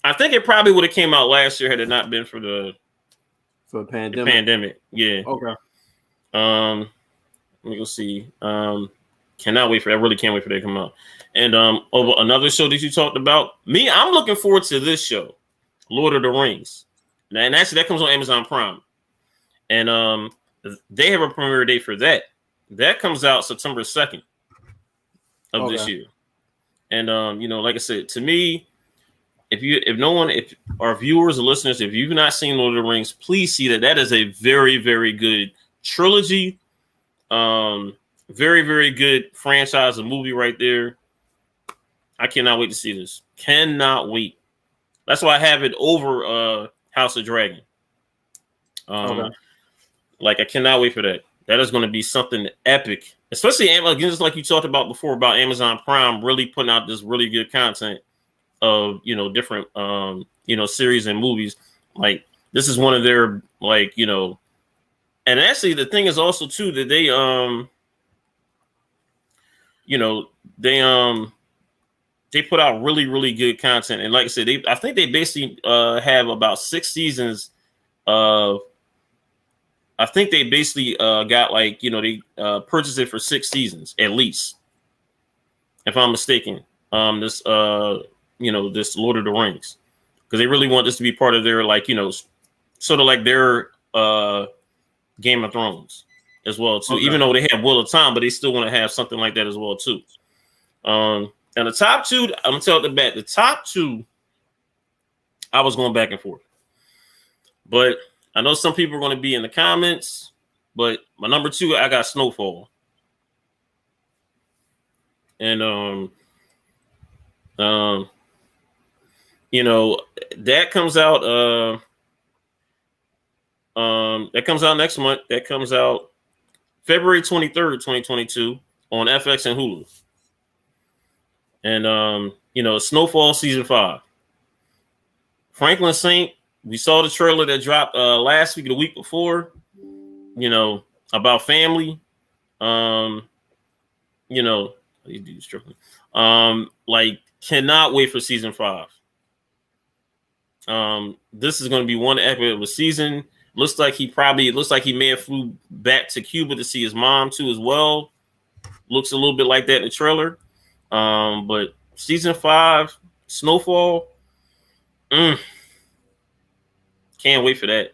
I think it probably would have came out last year had it not been for the pandemic. Yeah. Okay. Let me go see. Cannot wait for that. I really can't wait for that to come out. And over another show that you talked about, I'm looking forward to this show, Lord of the Rings. And actually, that comes on Amazon Prime. And they have a premiere date for that. That comes out September 2nd of this year. And like I said, to me, if our viewers or listeners, if you've not seen Lord of the Rings, please see that. That is a very, very good trilogy. Very, very good franchise, a movie right there. I cannot wait to see this. Cannot wait. That's why I have it over House of Dragon. Like, I cannot wait for that. That is going to be something epic. Especially, again, just like you talked about before about Amazon Prime really putting out this really good content of, different, series and movies. Like, this is one of their, and actually the thing is also, too, that they, they put out really, really good content. And like I said, I think they basically have about 6 seasons of, I think they basically got they purchased it for 6 seasons at least, if I'm mistaken. This this Lord of the Rings, because they really want this to be part of their sort of like their Game of Thrones as well too. Okay. Even though they have Wheel of Time, but they still want to have something like that as well too. And the top 2, I'm gonna tell you the top 2, I was going back and forth, but I know some people are going to be in the comments, But my number 2, I got Snowfall. And you know, that comes out next month. That comes out February 23rd, 2022 on FX and Hulu. And you know, Snowfall season 5. Franklin Saint, we saw the trailer that dropped last week or the week before, you know, about family. You know, these dudes struggling. Like, cannot wait for season 5. This is going to be one epic of a season. Looks like he may have flew back to Cuba to see his mom too as well. Looks a little bit like that in the trailer. But season 5, Snowfall, can't wait for that.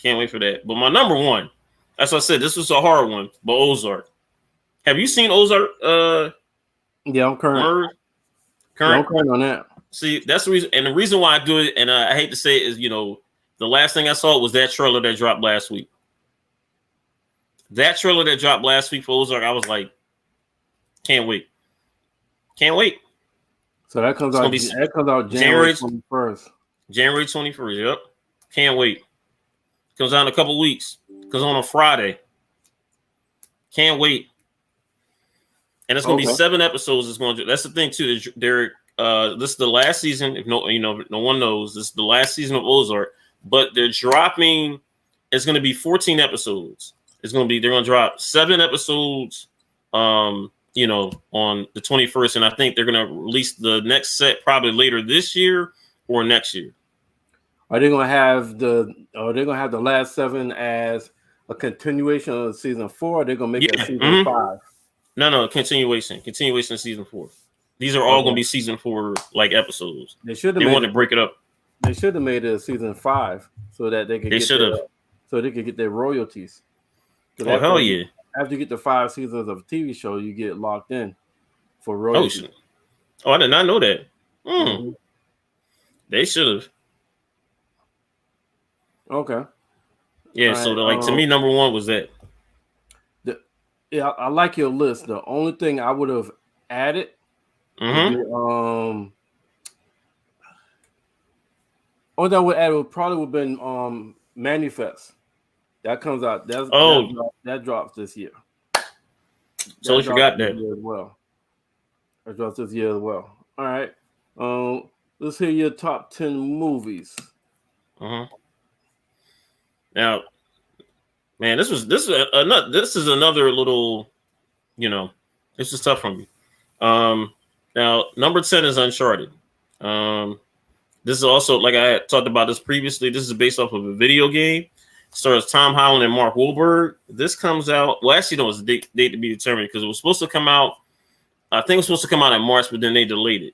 Can't wait for that. But my number 1, as I said, this was a hard one, but Ozark. Have you seen Ozark? Yeah, I'm current. Merv? Yeah, I'm current on that. See, that's the reason, and the reason why I do it, and I hate to say it, is, you know, the last thing I saw was that trailer that dropped last week. That trailer that dropped last week for Ozark, I was like, can't wait. Can't wait. So that comes out January 21st. January 21st, yep. Can't wait. Comes out in a couple weeks. Comes on Friday. Can't wait. And it's going to be 7 episodes. It's going to. That's the thing too. Derek. This is the last season. If no one knows, this is the last season of Ozark. But they're dropping. It's going to be 14 episodes. They're going to drop 7 episodes. You know, on the 21st, and I think they're going to release the next set probably later this year or next year. Are they going to have the last 7 as a continuation of season 4? Or are they going to make it a season 5? No, continuation of season 4. These are all going to be season 4 like episodes. They want to break it up. They should have made it a season 5 so that they could get their royalties. Oh hell yeah! After you get the 5 seasons of a TV show, you get locked in for royalties. Oh, I did not know that. They should have. Okay. Yeah, all so right, to me, number 1 was that. I like your list. The only thing I would have added only thing I would add would probably have been Manifest. That comes out. That drops this year. Totally forgot that. As well. That drops this year as well. All right. Let's hear your top 10 movies. Now, man, this is another little, you know, this is tough for me. Now number 10 is Uncharted. This is also, like I had talked about this previously. This is based off of a video game. Stars Tom Holland and Mark Wahlberg. This comes out. Well, actually, no, it's a date to be determined because it was supposed to come out. I think it was supposed to come out in March, but then they delayed it.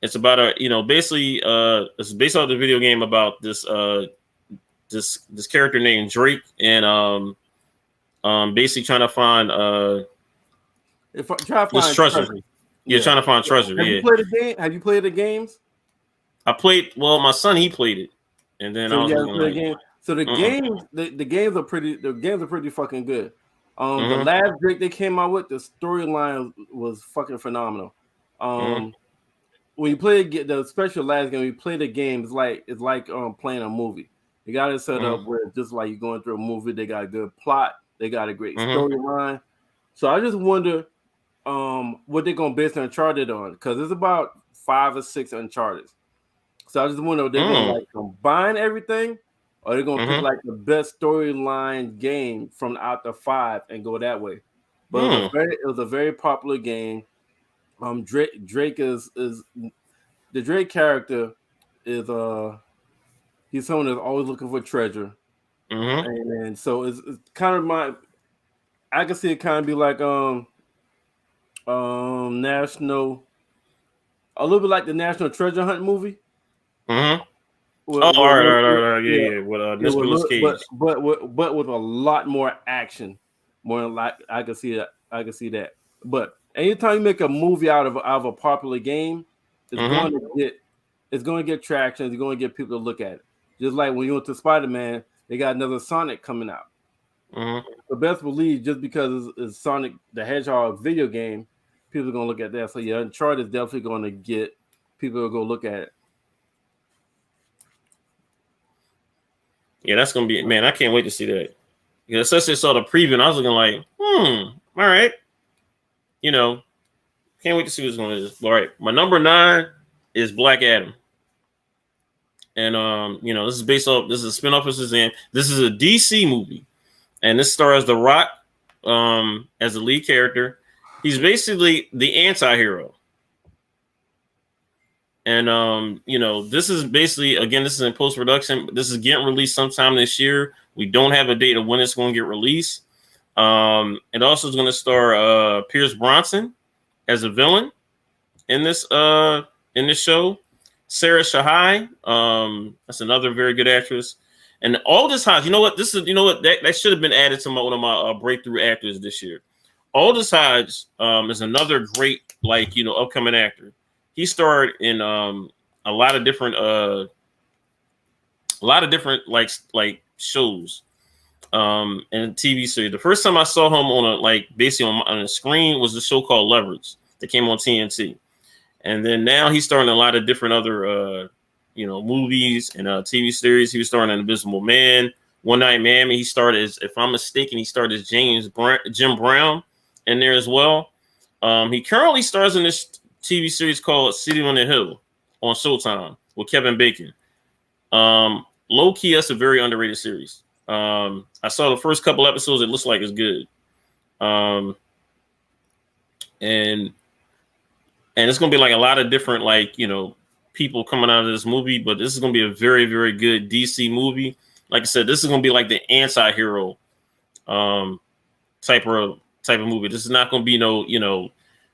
It's about basically, it's based off the video game about this this character named Drake and basically trying to find this treasure. Yeah, trying to find treasure. Have you played the game? Have you played the games? I played. Well, my son he played it, and then I was the game. So the games, the games are pretty. The games are pretty fucking good. The last Drake they came out with, the storyline was fucking phenomenal. When you play the special last game, you play the game. It's like playing a movie. You got it set up where it's just like you're going through a movie. They got a good plot. They got a great storyline. So I just wonder what they're gonna base Uncharted on, because it's about 5 or 6 Uncharted. So I just wonder if they're gonna like combine everything, or they're gonna pick like the best storyline game from out the 5 and go that way. But it was a very popular game. Drake is the Drake character is he's someone that's always looking for treasure, and so it's kind of I can see it kind of be like national, a little bit like the National Treasure Hunt movie. All right, yeah. With Nicolas Cage, but with a lot more action, more like I can see that. But anytime you make a movie out of a popular game, it's going to get traction. It's going to get people to look at it. Just like when you went to Spider-Man, they got another Sonic coming out. Mm-hmm. So best believe just because it's Sonic the Hedgehog video game, people are gonna look at that. So yeah, Uncharted is definitely gonna get people to go look at it. Yeah, that's gonna be, man. I can't wait to see that. Yeah, especially saw the preview, and I was looking like, all right, you know, can't wait to see what's going to do. All right, my number 9 is Black Adam, and this is based off. This is a spinoff of Shazam. This is a DC movie, and this stars The Rock, as the lead character. He's basically the anti-hero. And this is basically, again, this is in post-production. This is getting released sometime this year. We don't have a date of when it's going to get released. It also is going to star Pierce Bronson as a villain in this show. Sarah Shahai, that's another very good actress. And Aldous Hodge, that should have been added to one of my breakthrough actors this year. Aldous Hodge is another great, upcoming actor. He starred in a lot of different shows and TV series. The first time I saw him on a screen was the show called Leverage that came on TNT. And then now he's starring in a lot of different other movies and TV series. He was starring in Invisible Man, One Night Miami. He started as, if I'm mistaken, he started as Jim Brown in there as well. He currently stars in this TV series called City on the Hill on Showtime with Kevin Bacon. Low key, that's a very underrated series. I saw the first couple episodes. It looks like it's good. And it's gonna be like a lot of different people coming out of this movie, but this is gonna be a very, very good DC movie. Like I said, this is gonna be like the anti-hero type of movie. This is not gonna be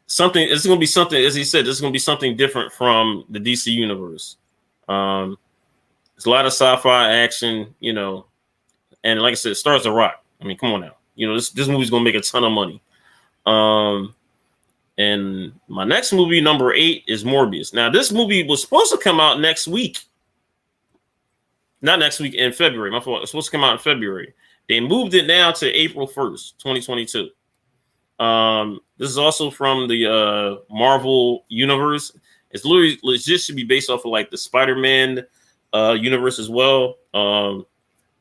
something. It's gonna be something, as he said, this is gonna be something different from the DC universe. It's a lot of sci-fi action, and like I said, it stars The Rock. I mean, come on now, this movie's gonna make a ton of money. And my next movie, number 8, is Morbius. Now, this movie was supposed to come out next week. Not next week, in February. My fault. It's supposed to come out in February. They moved it now to April 1st, 2022. This is also from the Marvel universe. It's literally legit should be based off of the Spider-Man universe as well.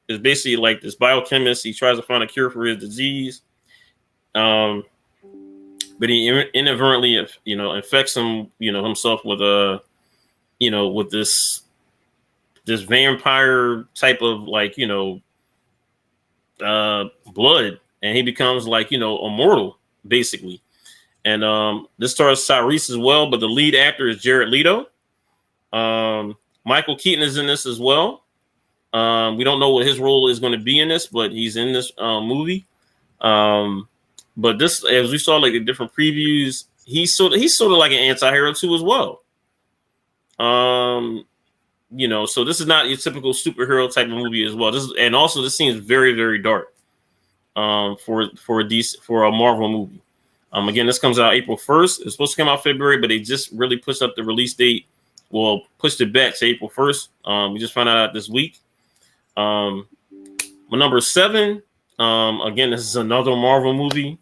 It's basically like this biochemist. He tries to find a cure for his disease. But he inadvertently, infects him, himself with with this vampire type of blood, and he becomes immortal basically. And this stars Tyrese as well, but the lead actor is Jared Leto. Michael Keaton is in this as well. We don't know what his role is going to be in this, but he's in this movie. But this, as we saw in different previews, he's sort of like an anti-hero too as well. So this is not your typical superhero type of movie as well. This seems very, very dark. For a Marvel movie. Again, this comes out April 1st. It's supposed to come out February, but they just really pushed up the release date. Well, pushed it back to April 1st. We just found out this week. My number 7. Again, this is another Marvel movie.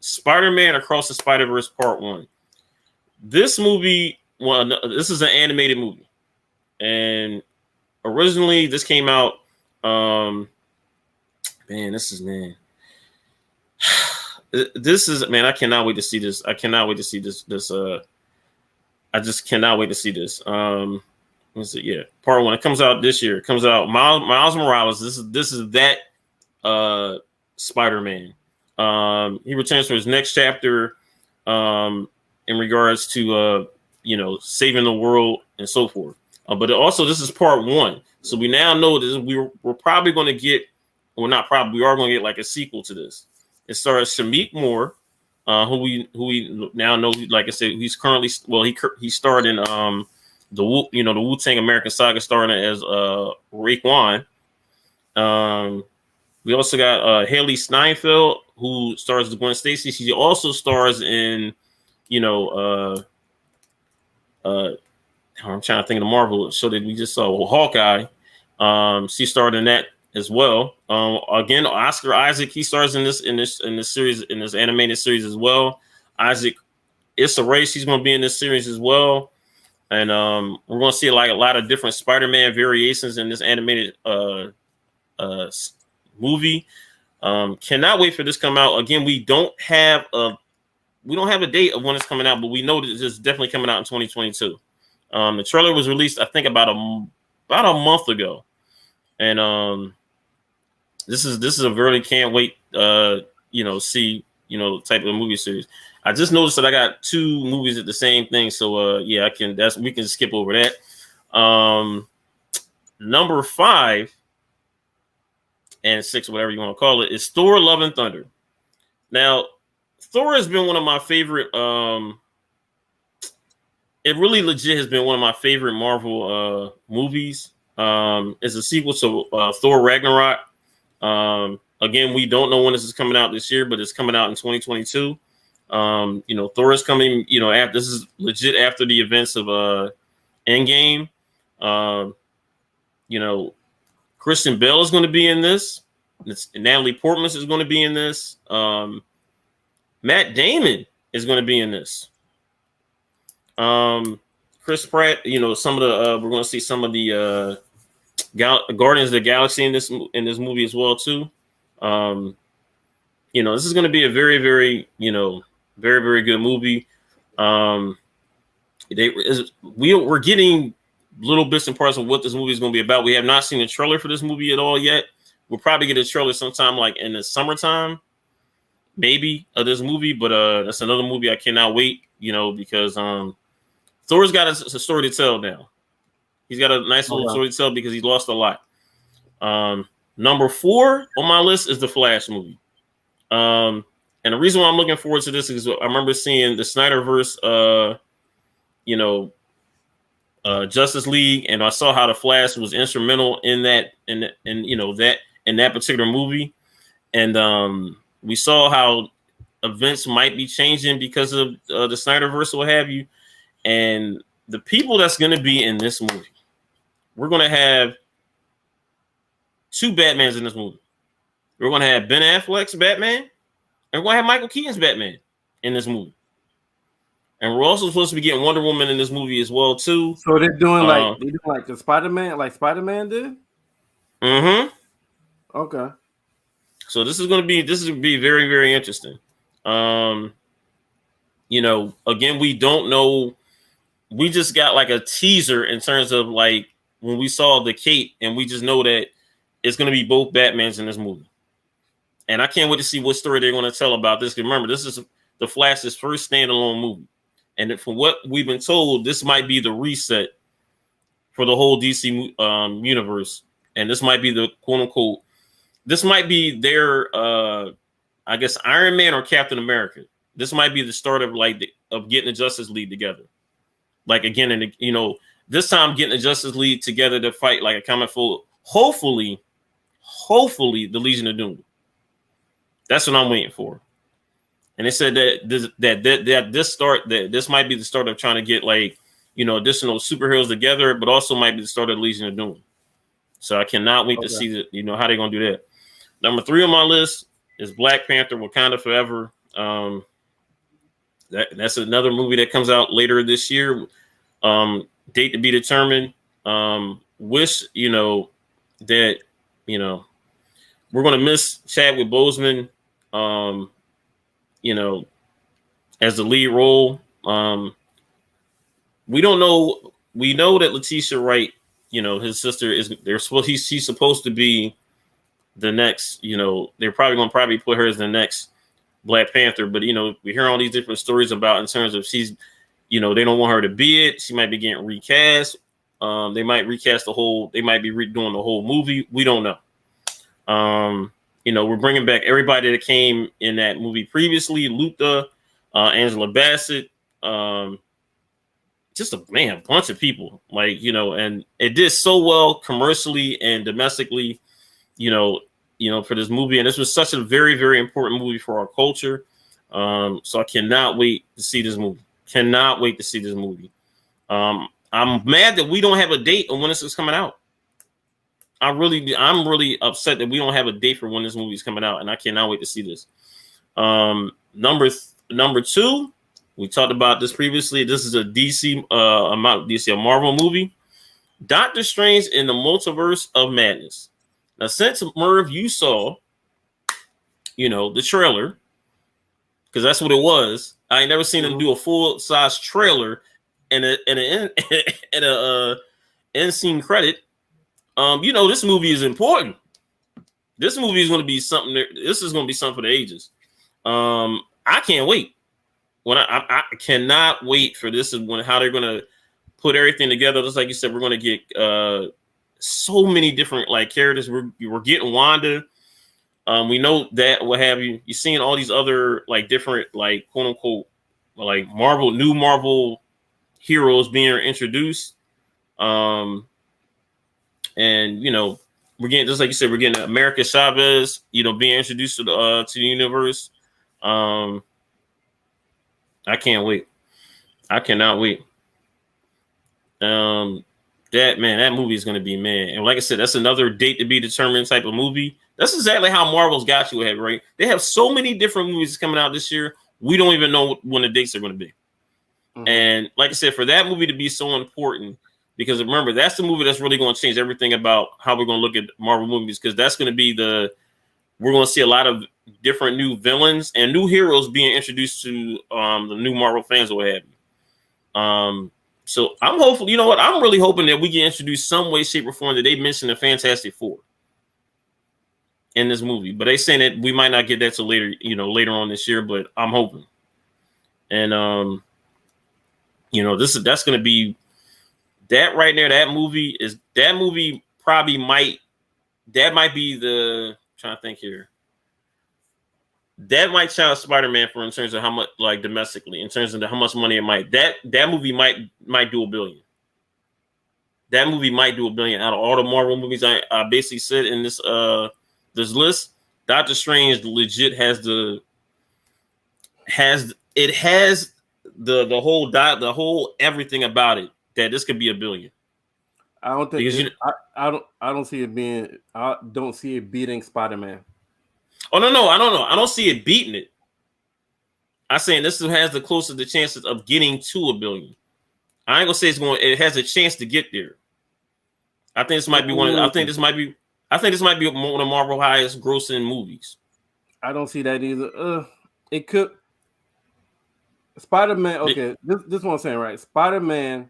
Spider-Man Across the Spider-Verse Part 1. This movie, this is an animated movie. And originally this came out, this is I cannot wait to see this. I cannot wait to see this. I just cannot wait to see this. Let's see, yeah, Part 1. It comes out this year. It comes out Miles Morales. This is that Spider-Man. He returns for his next chapter in regards to saving the world and so forth. But also this is Part 1. So we now know that we're probably going to get, well, not probably, we are going to get a sequel to this. It stars Shameik Moore, who we now know, like I said, he's currently, he starred in the Wu-Tang American Saga, starring as Raekwon. We also got Haley Steinfeld, who stars as Gwen Stacy. She also stars in, I'm trying to think of the Marvel show that we just saw, Hawkeye. She starred in that as well. Again, Oscar Isaac, he stars in this series, in this animated series as well. Isaac Issa Race, he's going to be in this series as well. And we're going to see like a lot of different Spider-Man variations in this animated movie. Cannot wait for this to come out. Again, we don't have a date of when it's coming out, but we know that it's definitely coming out in 2022. The trailer was released, I think, about a month ago, and this is a really can't wait. See type of movie series. I just noticed that I got 2 movies at the same thing, so yeah, we can skip over that. Number 5 and 6, whatever you want to call it, is Thor: Love and Thunder. Now, Thor has been one of my favorite. It really legit has been one of my favorite Marvel movies. It's a sequel to Thor Ragnarok. Again, we don't know when this is coming out this year, but it's coming out in 2022. Thor is coming. After this is legit after the events of Endgame. Christian Bale is going to be in this. Natalie Portman is going to be in this. Matt Damon is going to be in this. Chris Pratt, some of the we're going to see some of the Guardians of the Galaxy in this movie as well too. This is going to be a very, very, very, very good movie. We're getting little bits and parts of what this movie is going to be about. We have not seen a trailer for this movie at all yet. We'll probably get a trailer sometime like in the summertime, maybe, of this movie. But that's another movie I cannot wait, because Thor's got a story to tell now. He's got a nice little story to tell because he lost a lot. Number 4 on my list is the Flash movie. And the reason why I'm looking forward to this is I remember seeing the Snyderverse, Justice League, and I saw how the Flash was instrumental in that, in that particular movie, and we saw how events might be changing because of the Snyderverse or what have you, and the people that's going to be in this movie, we're going to have 2 Batmans in this movie. We're going to have Ben Affleck's Batman, and we're going to have Michael Keaton's Batman in this movie. And we're also supposed to be getting Wonder Woman in this movie as well too. So they're doing like the Spider-Man, like Spider-Man did. Mm-hmm. Okay. So this is going to be very, very interesting. Again, we don't know. We just got like a teaser in terms of like when we saw the cape, and we just know that it's going to be both Batmans in this movie. And I can't wait to see what story they're going to tell about this. Remember, this is the Flash's first standalone movie. And from what we've been told, this might be the reset for the whole DC universe. And this might be the quote unquote, this might be their, I guess, Iron Man or Captain America. This might be the start of of getting the Justice League together. Like again, and this time getting the Justice League together to fight like a common foe. Hopefully the Legion of Doom. That's what I'm waiting for. And they said that this might be the start of trying to get additional superheroes together, but also might be the start of the Legion of Doom. So I cannot wait to see how they're gonna do that. Number 3 on my list is Black Panther: Wakanda Forever. That's another movie that comes out later this year. Date to be determined. Wish that we're gonna miss Chadwick Boseman. As the lead role. We don't know. We know that Letitia Wright, his sister she's supposed to be the next, they're probably going to put her as the next Black Panther. But, we hear all these different stories about in terms of she's, they don't want her to be it. She might be getting recast. They might recast they might be redoing the whole movie. We don't know. We're bringing back everybody that came in that movie previously. Luther, Angela Bassett, just a bunch of people. And it did so well commercially and domestically, for this movie. And this was such a very, very important movie for our culture. So I cannot wait to see this movie. Cannot wait to see this movie. I'm mad that we don't have a date on when this is coming out. I'm really upset that we don't have a date for when this movie is coming out, and I cannot wait to see this. Number two, we talked about this previously. This is a a Marvel movie, Doctor Strange in the Multiverse of Madness. Now, since Merv, you saw, the trailer, because that's what it was. I ain't never seen them do a full size trailer and a end scene credit. This movie is important. This movie is going to be something. This is going to be something for the ages. I can't wait. When I cannot wait for this is how they're going to put everything together. Just like you said, we're going to get so many different characters. We're getting Wanda. We know that what have you. You're seeing all these other different quote unquote new Marvel heroes being introduced. And we're getting, just like you said, we're getting America Chavez, being introduced to the universe. I can't wait. I cannot wait. That movie is gonna be, and like I said, that's another date to be determined type of movie. That's exactly how Marvel's got you ahead, right? They have so many different movies coming out this year. We don't even know when the dates are going to be. Mm-hmm. And like I said, for that movie to be so important, because remember, that's the movie that's really going to change everything about how we're going to look at Marvel movies, because that's going to be we're going to see a lot of different new villains and new heroes being introduced to the new Marvel fans or what have you. So I'm hopeful, I'm really hoping that we get introduced some way, shape, or form that they mentioned the Fantastic Four in this movie. But they saying that we might not get that till later, later on this year, but I'm hoping. And that's going to be that right there. That movie probably might be the, trying to think here. That might challenge Spider-Man for in terms of how much, domestically, in terms of how much money it might. That movie might do $1 billion. That movie might do $1 billion out of all the Marvel movies. I basically said in this list, Doctor Strange legit has the whole everything about it that this could be $1 billion. I don't think I don't see it being. I don't see it beating Spider-Man. Oh no, I don't know. I don't see it beating it. I'm saying this has the closest the chances of getting to $1 billion. I ain't gonna say it has a chance to get there. I think this might be one. I think this might be one of the Marvel highest grossing movies. I don't see that either. It could. Spider-Man. Okay, this is what I'm saying, right? Spider-Man.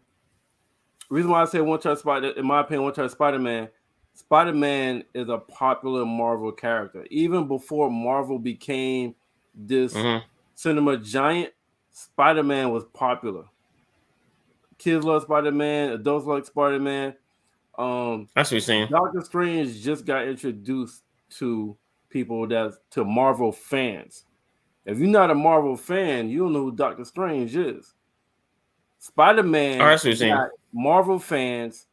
The reason why I say in my opinion, Spider-Man. Spider-Man is a popular Marvel character. Even before Marvel became this cinema giant, Spider-Man was popular. Kids love Spider-Man. Adults like Spider-Man. That's what you're saying. Doctor Strange just got introduced to people to Marvel fans. If you're not a Marvel fan, you don't know who Doctor Strange is. Spider-Man got Marvel fans,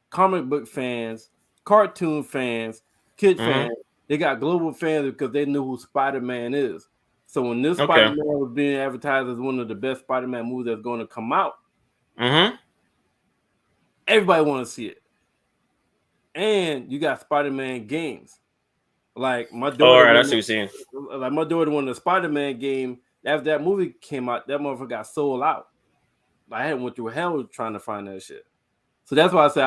comic book fans, cartoon fans, kid fans. They got global fans because they knew who Spider-Man is. So when this Spider-Man was being advertised as one of the best Spider-Man movies that's going to come out, everybody want to see it. And you got Spider-Man games. Like my daughter. All right, that's what you're saying. Like my daughter won the Spider-Man game. After that movie came out, that motherfucker got sold out. I had went through hell trying to find that shit. So that's why I said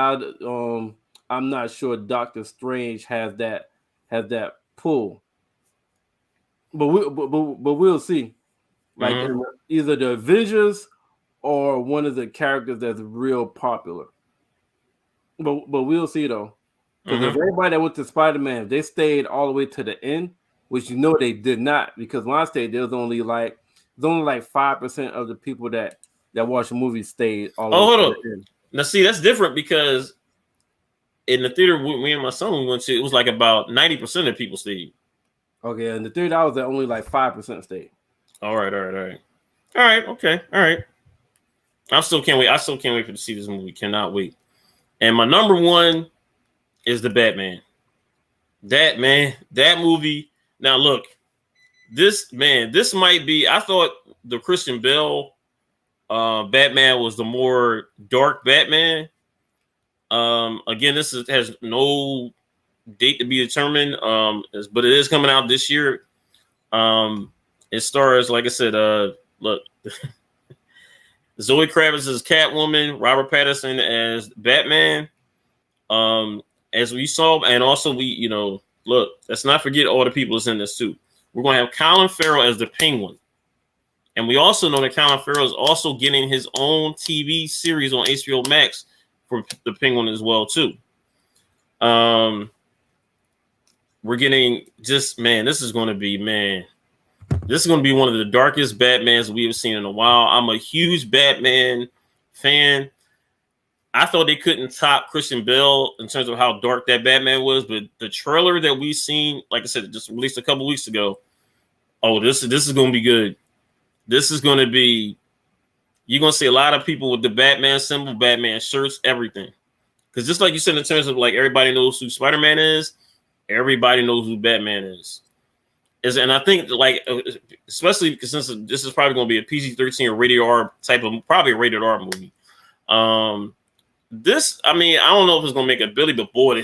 I'm not sure Doctor Strange has that pull. But we'll see. Like either the Avengers or one of the characters that's real popular. But we'll see though. Because if everybody that went to Spider-Man, they stayed all the way to the end, which they did not. Because when I stayed, there was only like 5% of the people that watched the movie stayed all the way to the end. Now see, that's different because in the theater me and my son went to, it was like about 90% of people stayed. Okay, in the theater I was at only like 5% stayed. All right. Okay, all right. I still can't wait to see this movie. Cannot wait. And my number one is the Batman. That movie. Now look, this might be. I thought the Christian Bale Batman was the more dark Batman. Again, this has no date to be determined. But it is coming out this year. It stars, like I said, look, Zoe Kravitz as Catwoman, Robert Pattinson as Batman. As we saw, and also look, let's not forget all the people that's in this too. We're going to have Colin Farrell as the Penguin. And we also know that Colin Farrell is also getting his own TV series on HBO Max for the Penguin as well too. We're getting this is going to be one of the darkest Batmans we have seen in a while. I'm a huge Batman fan. I thought they couldn't top Christian Bale in terms of how dark that Batman was, but the trailer that we've seen, like I said, just released a couple weeks ago. Oh, this is going to be good. This is going to be. You're going to see a lot of people with the Batman symbol, Batman shirts, everything. Because just like you said, in terms of like everybody knows who Spider-Man is, everybody knows who Batman is. And I think like, especially because since this is probably going to be a PG-13 or rated R type of, probably a rated R movie. This, I mean, I don't know if it's going to make a Billy, but boy,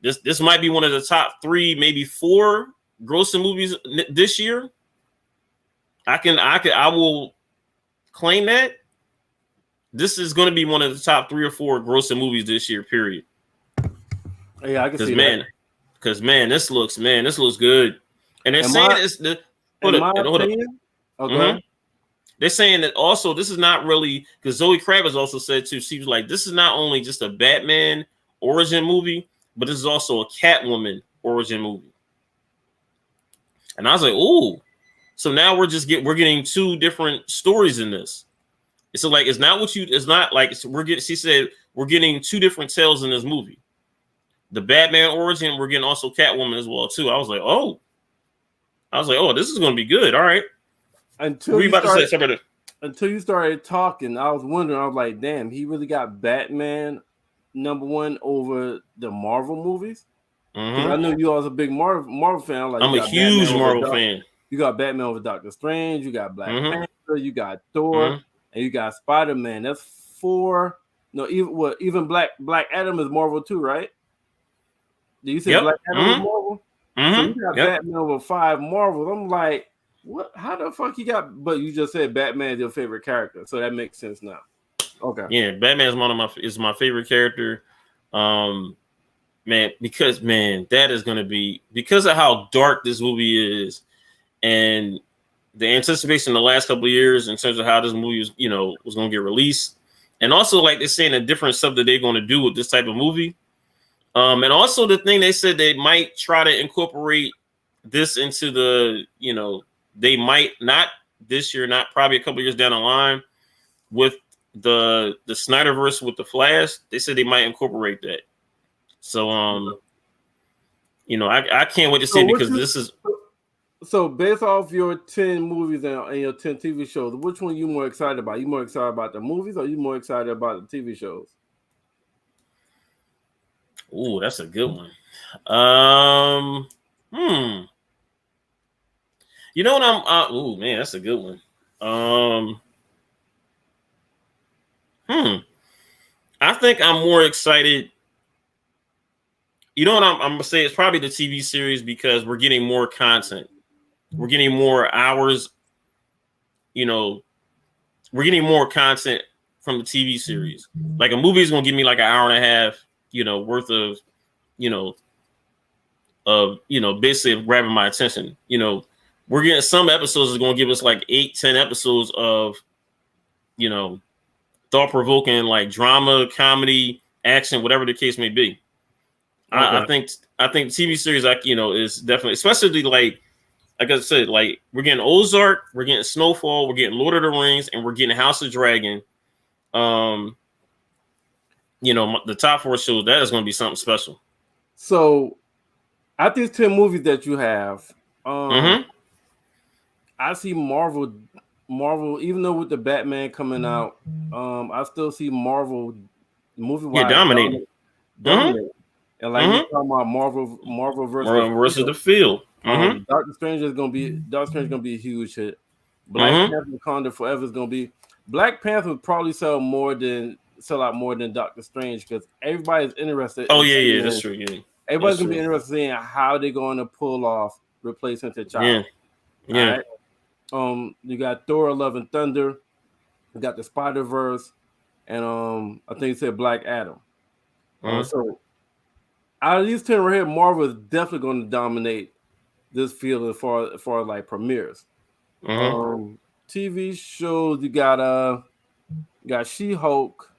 this might be one of the top 3, maybe 4 grossing movies this year. I will claim that this is going to be one of the top 3 or 4 grossing movies this year. Period. Yeah, I can see that. Because this looks good, and they're saying it's the. Hold up. Okay. They're saying that also this is not really, because Zoe Kravitz also said too. She was like, this is not only just a Batman origin movie, but this is also a Catwoman origin movie. And I was like, ooh. So now we're getting 2 different stories in this. So like, she said we're getting 2 different tales in this movie. The Batman origin, we're getting also Catwoman as well too. I was like, oh, this is going to be good. All right. Until you started talking, I was wondering. I was like, damn, he really got Batman #1 over the Marvel movies. I know you are a big Marvel fan. I'm a huge Marvel fan. You got Batman over Doctor Strange. You got Black Panther. You got Thor, and you got Spider-Man. That's 4. No, even Black Adam is Marvel too, right? Did you say Black Adam is Marvel? So you got Batman over 5 Marvels. I'm like, what? How the fuck you got? But you just said Batman is your favorite character, so that makes sense now. Okay. Yeah, Batman is my favorite character. Because that is going to be, because of how dark this movie is, and the anticipation the last couple of years in terms of how this movie was going to get released, and also like they're saying the different stuff that they're going to do with this type of movie. And also the thing they said they might try to incorporate this into the, they might not this year, not probably a couple years down the line with the Snyderverse with the Flash. They said they might incorporate that. So, I can't wait to see it, because this is. So based off your 10 movies and your 10 TV shows, which one are you more excited about? You more excited about the movies, or you more excited about the TV shows? Ooh, that's a good one. You know what ooh, man, that's a good one. I think I'm more excited. You know what I'm gonna say? It's probably the TV series, because we're getting more content. We're getting more hours. We're getting more content from the TV series. Like a movie is gonna give me like an hour and a half, worth of, basically grabbing my attention. We're getting some episodes is gonna give us like 8-10 episodes of, thought-provoking, like drama, comedy, action, whatever the case may be. Okay. I think TV series, is definitely, especially like I said, like we're getting Ozark, we're getting Snowfall, we're getting Lord of the Rings, and we're getting House of Dragon. The top 4 shows, that is going to be something special. So, out these 10 movies that you have, I see Marvel, even though with the Batman coming out, I still see Marvel movie-wise dominating. And like you're talking about Marvel versus the field. Doctor Strange is gonna be a huge hit. Black Panther Wakanda Forever is gonna be. Black Panther would probably sell out more than Doctor Strange, because everybody's interested. Oh yeah, that's true. Yeah. everybody's gonna be interested in how they're going to pull off replacing T'Challa. Yeah. All right. You got Thor: Love and Thunder. You got the Spider-Verse, and I think you said Black Adam. So out of these 10 right here, Marvel is definitely going to dominate this field as far as like premieres. TV shows, you got She-Hulk,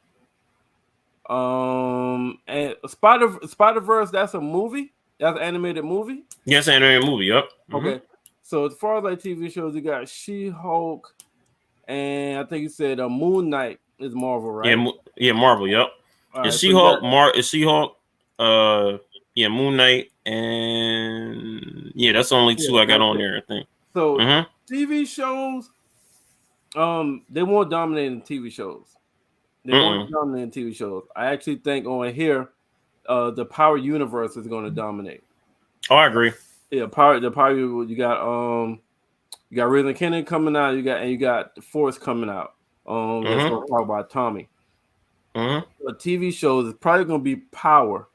and Spider-Verse. That's a movie. That's an animated movie. Yes, animated movie. Yep. Okay. So as far as like TV shows, you got She-Hulk, and I think you said Moon Knight is Marvel, right? Yeah, Marvel. Yep. Is She-Hulk? Is She-Hulk? Moon Knight, and that's the only two I got on there, I think. So TV shows, they won't dominate in TV shows. They won't dominate in TV shows. I actually think on here, the Power Universe is going to dominate. Oh, I agree. Yeah, the Power. You got Raising Kanan coming out. You got the Force coming out. Let's go talk about Tommy. The TV shows is probably going to be Power.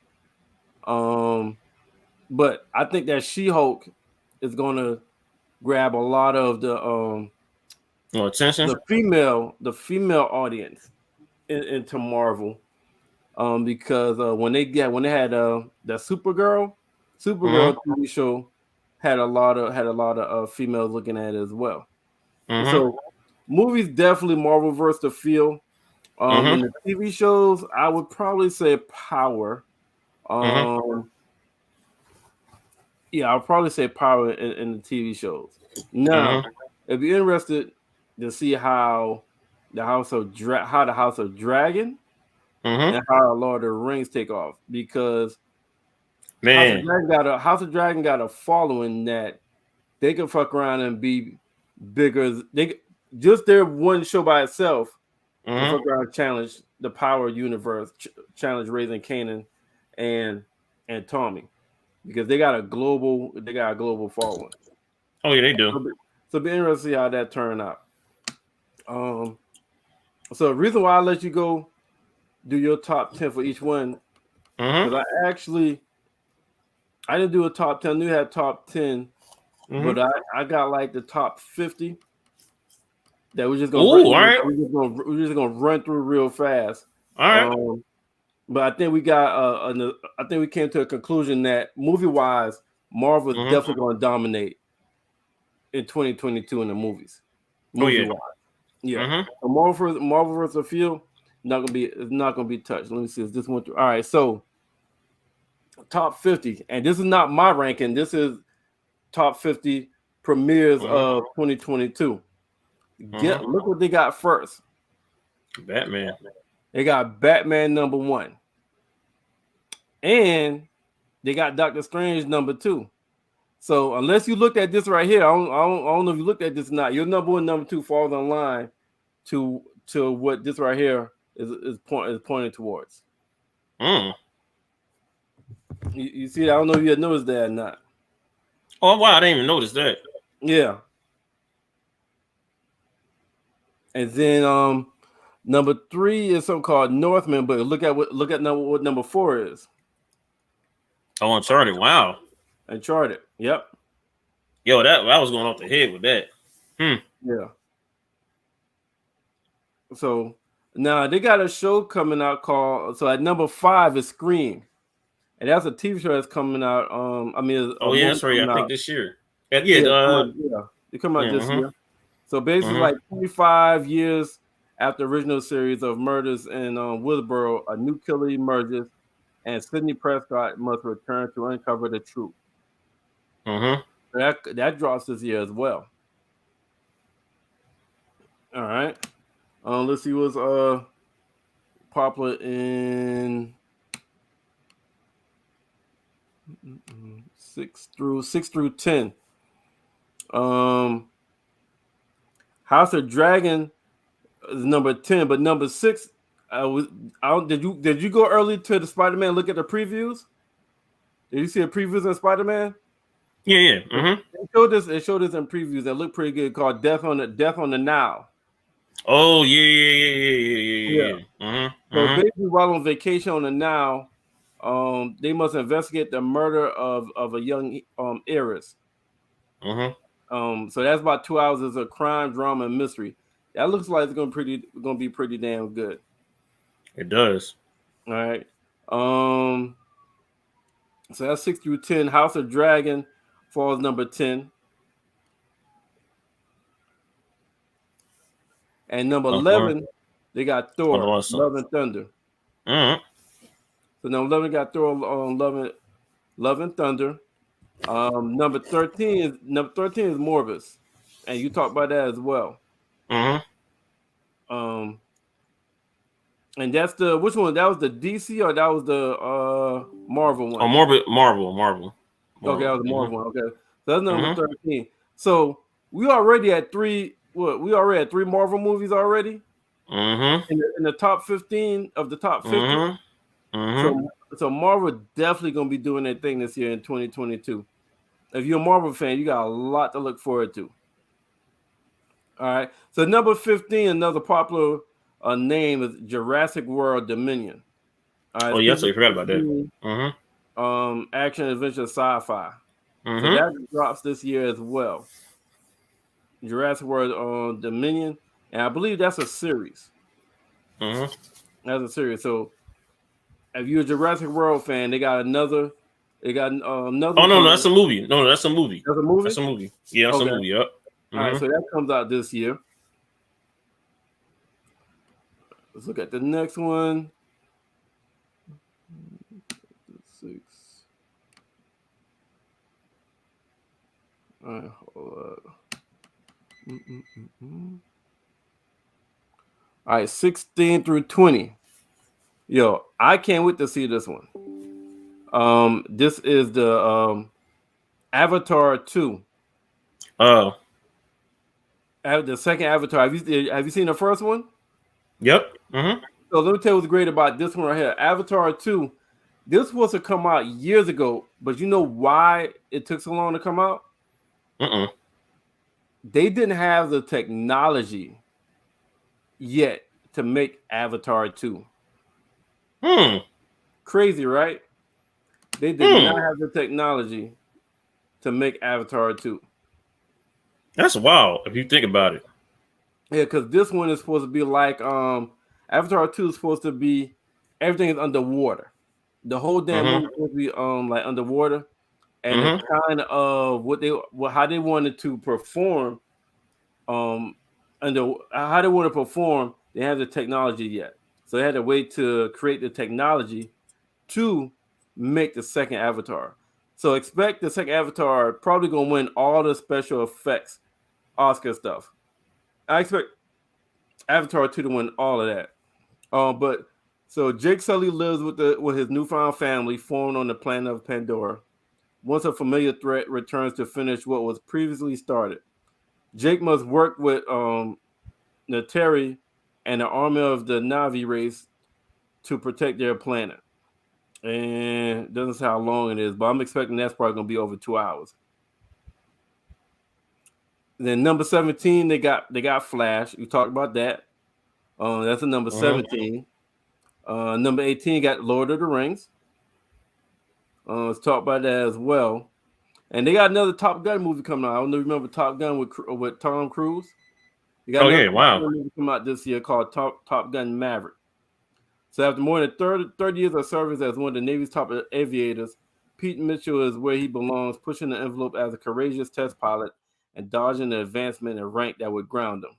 But I think that She-Hulk is going to grab a lot of the attention, the female audience into Marvel, because when they had the Supergirl TV show had a lot of females looking at it as well. So movies definitely Marvel-verse the feel. In the TV shows, I would probably say Power. Yeah, I'll probably say Power in the TV shows. Now, if you're interested to see how the House of Dragon and how Lord of the Rings take off, because House of Dragon got a following that they can fuck around and be bigger. They just their one show by itself. Fuck around, challenge the Power Universe, challenge Raising Kanan and Tommy, because they got a global following. Oh yeah, they do. So be interested to see how that turned out. So the reason why I let you go do your top 10 for each one, because I didn't do a top 10. I knew you had top 10, but I got like the top 50 that we're just gonna run through real fast. All right. But I think we got I think we came to a conclusion that movie wise, Marvel is definitely going to dominate in 2022 in the movies. Movie wise, So Marvel versus Field not gonna be touched. Let me see if this went through. All right, so top 50, and this is not my ranking. This is top 50 premieres of 2022. Look what they got first. Batman. They got Batman number 1, and they got Doctor Strange number 2. So unless you looked at this right here, I don't know if you looked at this or not. Your number 1, number 2 falls in line to what this right here is pointing towards. You see, I don't know if you had noticed that or not. Oh wow, I didn't even notice that. Yeah. And then number 3 is something called Northman, but look at what number 4 is. Oh, Uncharted. Wow. Uncharted. Yep. Yo, I was going off the head with that. Yeah. So now they got a show coming out called. So at number 5 is Scream, and that's a TV show that's coming out. That's right. I think this year. They come out this year. So basically, like 25 years after the original series of murders in Woodsboro, a new killer emerges, and Sidney Prescott must return to uncover the truth. That drops this year as well. All right. Let's see what's popular in 6 through 10. House of Dragon is number 10, but number 6. Did you go early to the Spider-Man? Look at the previews. Did you see the previews of Spider-Man? Yeah. It showed this in previews that looked pretty good, called Death on the Nile. Oh yeah. So basically, while on vacation on the Nile, They must investigate the murder of a young heiress. So that's about 2 hours. It's a crime, drama, and mystery. That looks like it's gonna be pretty damn good. It does. All right. So that's 6 through 10. House of Dragon falls number 10. And number 11, they got Thor, Love and Thunder. So number 11 got Thor on Love and Thunder. Number 13 is Morbius, and you talked about that as well. And that's the which one? That was the DC or that was the Marvel one? Oh, Marvel. Okay, that was the Marvel one. Okay, so that's number 13. So we already at three. What we already had 3 Marvel movies already. In the top 15 of the top 50. So Marvel definitely gonna be doing their thing this year in 2022. If you're a Marvel fan, you got a lot to look forward to. All right. So number 15, another popular name is Jurassic World Dominion. All right, yes, I forgot about that. Action, adventure, sci-fi. So that drops this year as well. Jurassic World Dominion, and I believe that's a series. That's a series. So if you're a Jurassic World fan, they got another. Oh no, that's a movie. No, that's a movie. That's a movie. That's a movie. Yeah, that's a movie. Yep. All right, so that comes out this year. Let's look at the next one. 6. All right, hold up. All right, 16 through 20. Yo, I can't wait to see this one. This is the Avatar 2. Oh. The second Avatar. Have you seen the first one? Yep. So let me tell you what's great about this one right here. Avatar 2. This was to come out years ago, but you know why it took so long to come out? They didn't have the technology yet to make Avatar 2. Crazy, right? They did not have the technology to make Avatar 2. That's wild if you think about it. Yeah, because this one is supposed to be like Avatar 2 is supposed to be everything is underwater. The whole damn movie is supposed to be like underwater. And the kind of how they wanted to perform how they want to perform, they have the technology yet. So they had to wait to create the technology to make the second Avatar. So expect the second Avatar probably gonna win all the special effects Oscar stuff. I expect Avatar 2 to win all of that. But so Jake Sully lives with his newfound family formed on the planet of Pandora. Once a familiar threat returns to finish what was previously started, Jake must work with Nateri and the army of the Navi race to protect their planet. And it doesn't say how long it is, but I'm expecting that's probably going to be over 2 hours. Then number 17, they got Flash. We talked about that. That's a number 17. Number 18 got Lord of the Rings. Let's talk about that as well. And they got another Top Gun movie coming out. I don't know if you remember Top Gun with Tom Cruise. They got another movie coming out this year called Top Gun Maverick. So after more than 30 years of service as one of the Navy's top aviators, Pete Mitchell is where he belongs, pushing the envelope as a courageous test pilot and dodging the advancement and rank that would ground him.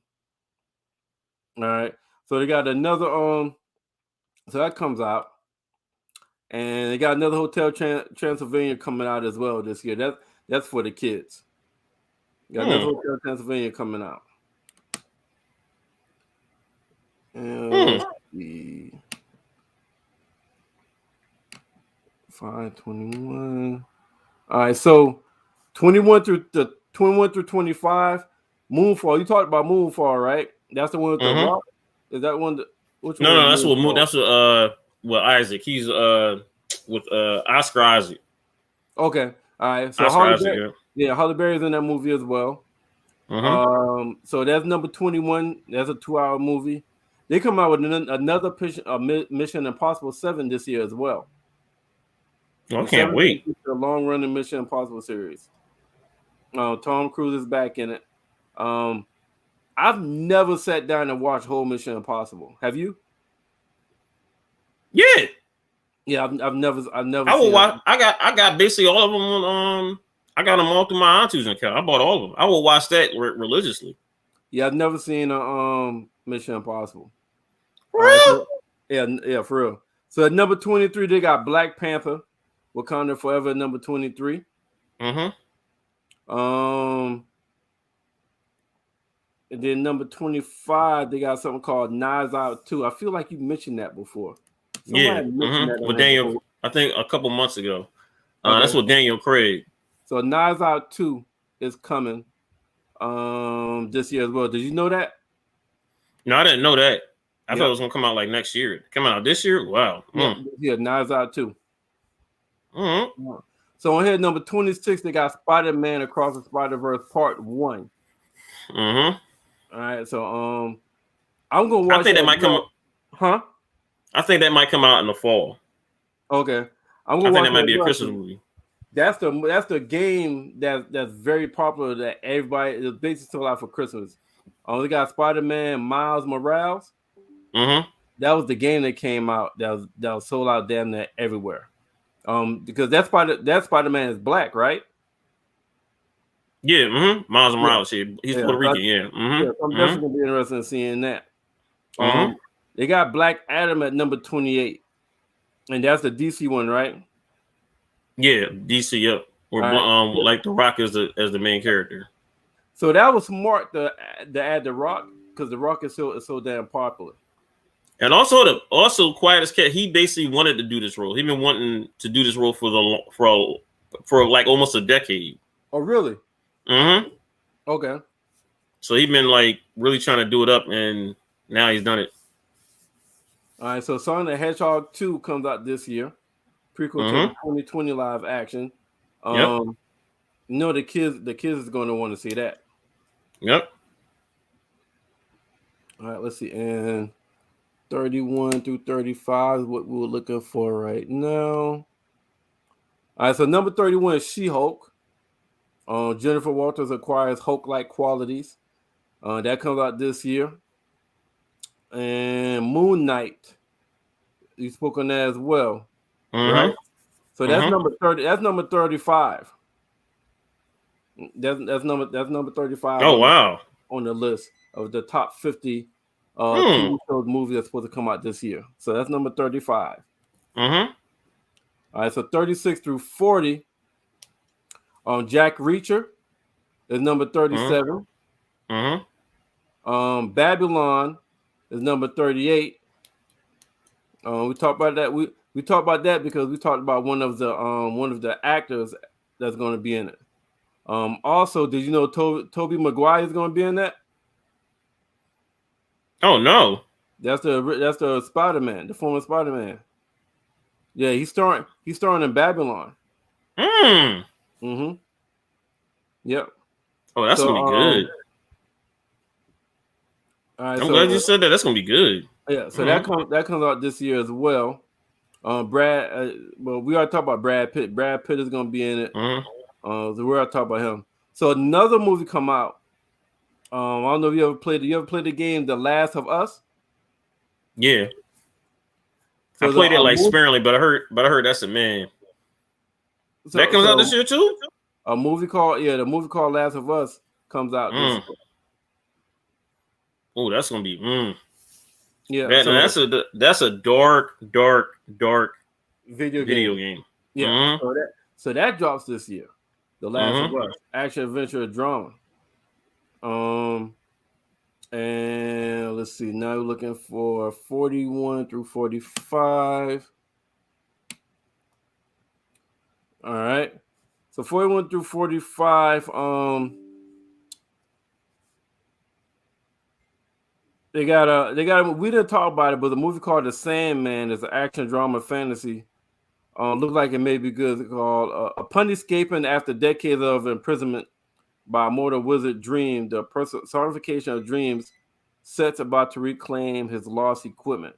All right. So they got another so that comes out. And they got another Hotel Transylvania coming out as well this year. That's for the kids. Got another Hotel Transylvania coming out. Let's see. 521. All right, so 21 through 25. Moonfall. You talked about Moonfall, right? That's the one with the rock. Is that one? Which one? No, that's what Isaac. He's with Oscar Isaac. Okay. All right. So Halle Berry's in that movie as well. So that's number 21. That's a 2-hour movie. They come out with another Mission Impossible 7 this year as well. I The can't seventh one wait. is the long-running Mission Impossible series. Tom Cruise is back in it. I've never sat down and watched whole Mission Impossible. Have you? Yeah, Yeah, I've never I will seen it. watch. I got basically all of them on. I got them all through my iTunes account. I bought all of them. I will watch that religiously. Yeah, I've never seen a Mission Impossible. For All right, real? so yeah, for real. So at number 23, they got Black Panther, Wakanda Forever at number 23. Um, and then number 25, they got something called Knives Out 2. I feel like you mentioned that before. Yeah. Somebody mentioned that on With here Daniel, before. I think a couple months ago. Okay. That's with Daniel Craig. So Knives Out 2 is coming this year as well. Did you know that? No, I didn't know that. I Yep. thought it was gonna come out like next year. Come out this year? Wow. Yeah, Knives Out 2. Mm-hmm. So on here, number 26, they got Spider-Man Across the Spider-Verse Part 1. Mm-hmm. All right, so I'm gonna watch. I think that might come. Huh? I think that might come out in the fall. Okay, I'm I gonna think watch that might that be a as well. Christmas movie. That's the game that's very popular that everybody is basically sold out for Christmas. We got Spider-Man Miles Morales. Mm-hmm. That was the game that came out that was sold out damn near everywhere. Because that Spider-Man is black, right? Yeah. Mm-hmm. Miles Morales here. He's Puerto So Rican. Yeah. Mm-hmm. yeah, so I'm definitely gonna be interested in seeing that. Mm-hmm. They got Black Adam at number 28, and that's the DC one, right? Yeah. DC up. Where like the Rock is the main character. So that was smart to add the Rock because the Rock is so damn popular. And also Quiet as Cat, he basically wanted to do this role. He's been wanting to do this role for like almost a decade. Oh, really? Mm-hmm. Okay. So he's been like really trying to do it up, and now he's done it. All right. So Sonic the Hedgehog 2 comes out this year, prequel to the 2020 live action. Yep. The kids is going to want to see that. Yep. All right. Let's see. And 31 through 35 is what we're looking for right now. All right, so number 31 is She-Hulk. Jennifer Walters acquires Hulk-like qualities. That comes out this year. And Moon Knight, you spoke on that as well, right? So that's number 30. That's number 35. That's number 35. Oh wow! On the list of the top 50 TV shows movies that's supposed to come out this year. So that's number 35. All right, so 36 through 40. Jack Reacher is number 37. Babylon is number 38. We talked about that. We talked about that because we talked about one of the actors that's going to be in it. Also, did you know Tobey Maguire is going to be in that? Oh no, that's the Spider-Man, the former Spider-Man. Yeah, he's starring in Babylon. Yep. Oh, that's gonna be good. All right, I'm glad you said that. That's gonna be good. Yeah, so that comes out this year as well. Well, we already talked about Brad Pitt. Brad Pitt is gonna be in it. So we already talked about him. So another movie come out. I don't know if you ever played the game The Last of Us. Yeah. So I played it like sparingly, but I heard that's a man. So, that comes out this year too? The movie called Last of Us comes out this year. Oh, that's gonna be yeah. That's a dark video game. Yeah. So that drops this year. The Last of Us, action adventure drama. And let's see. Now we're looking for 41 through 45. All right. So 41 through 45. They got we didn't talk about it, but the movie called The Sandman is an action drama fantasy. Looks like it may be good. It's called upon escaping after decades of imprisonment by a mortal wizard Dream, the personification of dreams, sets about to reclaim his lost equipment.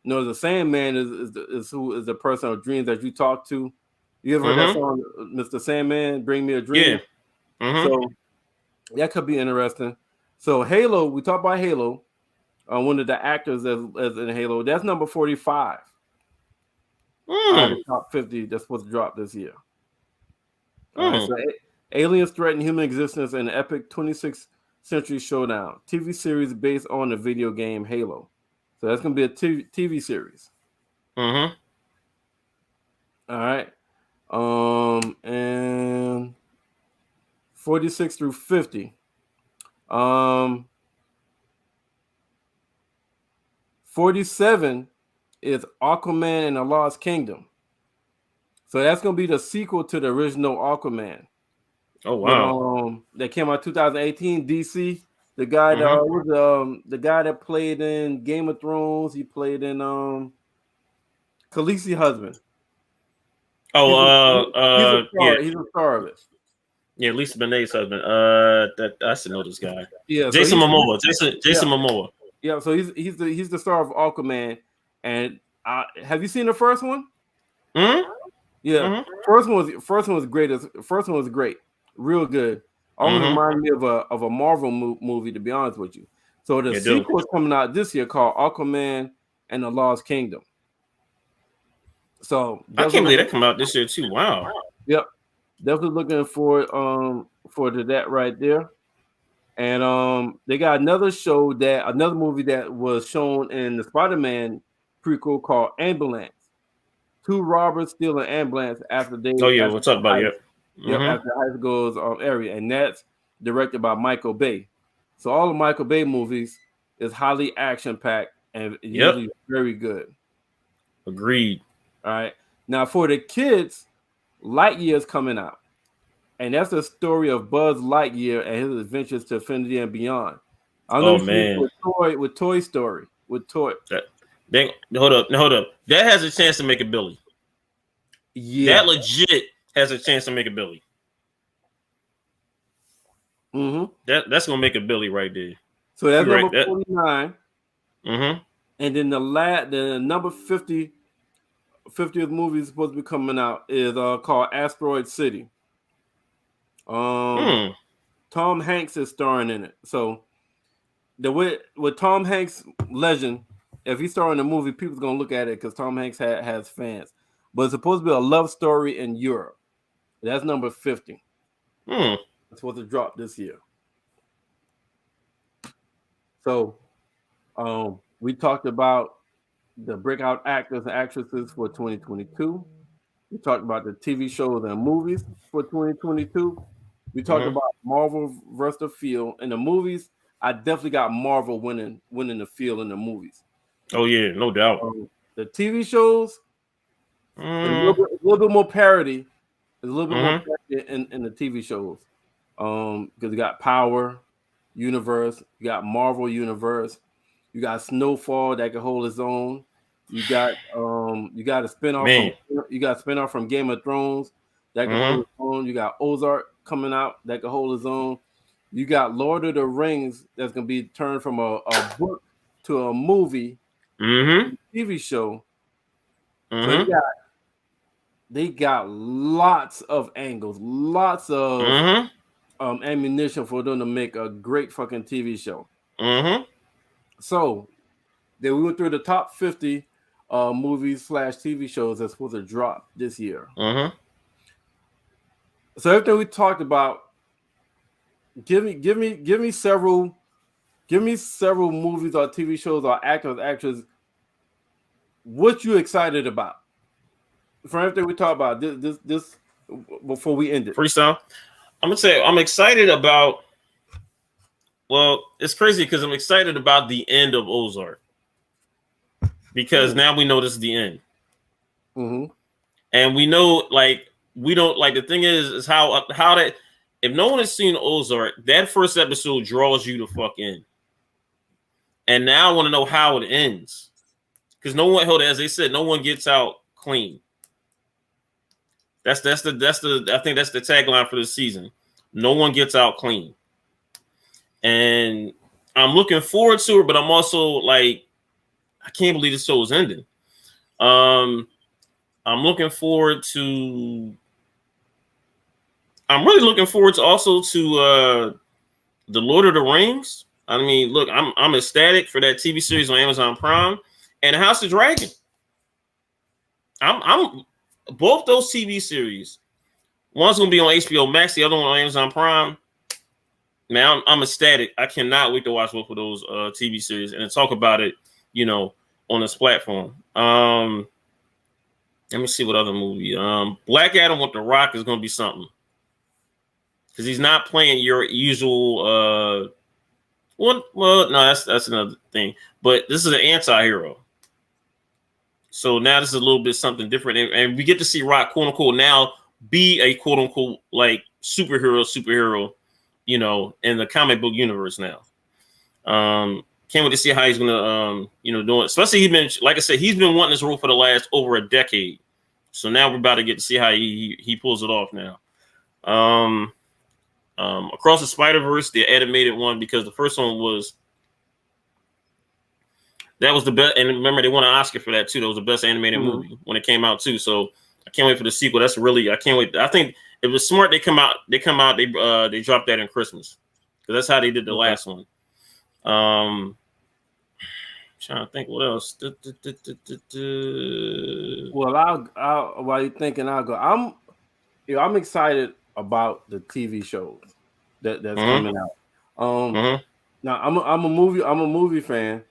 The Sandman is the person of dreams that you talk to. You ever heard that song, Mr. Sandman, Bring Me a Dream? Yeah. So that could be interesting. So Halo, we talked about Halo. One of the actors as in Halo. That's number 45 out of the top 50 that's supposed to drop this year. All right, so aliens threaten human existence in an epic 26th century showdown. TV series based on the video game Halo. So that's going to be a TV series. Mm-hmm. All right. And 46 through 50. 47 is Aquaman and the Lost Kingdom. So that's going to be the sequel to the original Aquaman. Oh wow! With, that came out 2018. DC, the guy that was the guy that played in Game of Thrones. He played in Khaleesi's husband. Oh, he's a star of it. Yeah, Lisa Bonet's husband. I should know this guy. Yeah, Jason Momoa. Jason Momoa. Yeah, so he's the star of Aquaman. And have you seen the first one? Hmm. Yeah, first one was great. First one was great, real good. Almost reminded me of a Marvel movie, to be honest with you. So the sequel is coming out this year called Aquaman and the Lost Kingdom. So I can't believe that come out this year too. Wow. Yep, definitely looking for that right there. And they got another movie that was shown in the Spider-Man prequel called Ambulance. Two robbers steal an ambulance after they. Oh yeah, we'll talk about it. Yep, after high school's area, and that's directed by Michael Bay. So all the Michael Bay movies is highly action packed and usually very good. Agreed. All right, now for the kids, Lightyear is coming out, and that's the story of Buzz Lightyear and his adventures to infinity and beyond. I don't know with Toy Story with Toy. Hold up. That has a chance to make a Billy. Yeah, that legit has a chance to make a Billy. That's gonna make a Billy right there. So that's number 49. And then the number 50th movie is supposed to be coming out is called Asteroid City. Tom Hanks is starring in it. So with Tom Hanks legend, if he's starring in a movie, people's gonna look at it because Tom Hanks has fans. But it's supposed to be a love story in Europe. That's number 50. It's supposed to drop this year. So we talked about the breakout actors and actresses for 2022. We talked about the TV shows and movies for 2022. We talked about Marvel versus the field. In the movies, I definitely got Marvel winning the field in the movies. Oh yeah, no doubt. The TV shows, a little bit more parody. There's a little bit more parody in the TV shows. Because you got Power Universe, you got Marvel Universe, you got Snowfall that can hold its own. You got a spinoff from Game of Thrones that can hold its own. You got Ozark coming out that can hold its own. You got Lord of the Rings that's gonna be turned from a book to a movie, TV show. So they got lots of angles, lots of ammunition for them to make a great fucking TV show. So then we went through the top 50 movies / TV shows that's supposed to drop this year. So everything we talked about, give me several movies or TV shows or actors. What you excited about? For everything we talked about, this before we end it. Freestyle. I'm gonna say I'm excited about. Well, it's crazy because I'm excited about the end of Ozark because now we know this is the end, and we know we don't the thing is how that if no one has seen Ozark, that first episode draws you the fuck in, and now I want to know how it ends because as they said, no one gets out clean. I think that's the tagline for this season. No one gets out clean. And I'm looking forward to it, but I'm also I can't believe the show is ending. I'm looking forward to. I'm really looking forward to also to the Lord of the Rings. I mean, look, I'm ecstatic for that TV series on Amazon Prime and House of Dragon. I'm both those TV series. One's gonna be on HBO Max, the other one on Amazon Prime. Man, I'm ecstatic. I cannot wait to watch both of those TV series and talk about it, on this platform. Let me see what other movie. Black Adam with The Rock is gonna be something. Because he's not playing your usual well, no, that's another thing. But this is an anti-hero. So now this is a little bit something different. And we get to see Rock, quote unquote, now be a quote unquote like superhero, in the comic book universe now. Can't wait to see how he's gonna do it. Especially like I said, he's been wanting this role for the last over a decade. So now we're about to get to see how he pulls it off now. Across the Spider-Verse, the animated one, because the first one was the best, and remember they won an Oscar for that too. That was the best animated movie when it came out too. So I can't wait for the sequel. I can't wait. I think it was smart. They dropped that in Christmas because that's how they did the last one. Trying to think what else. Well, I'll while you're thinking, I'll go. I'm excited about the TV shows that's coming out. Now I'm a movie fan.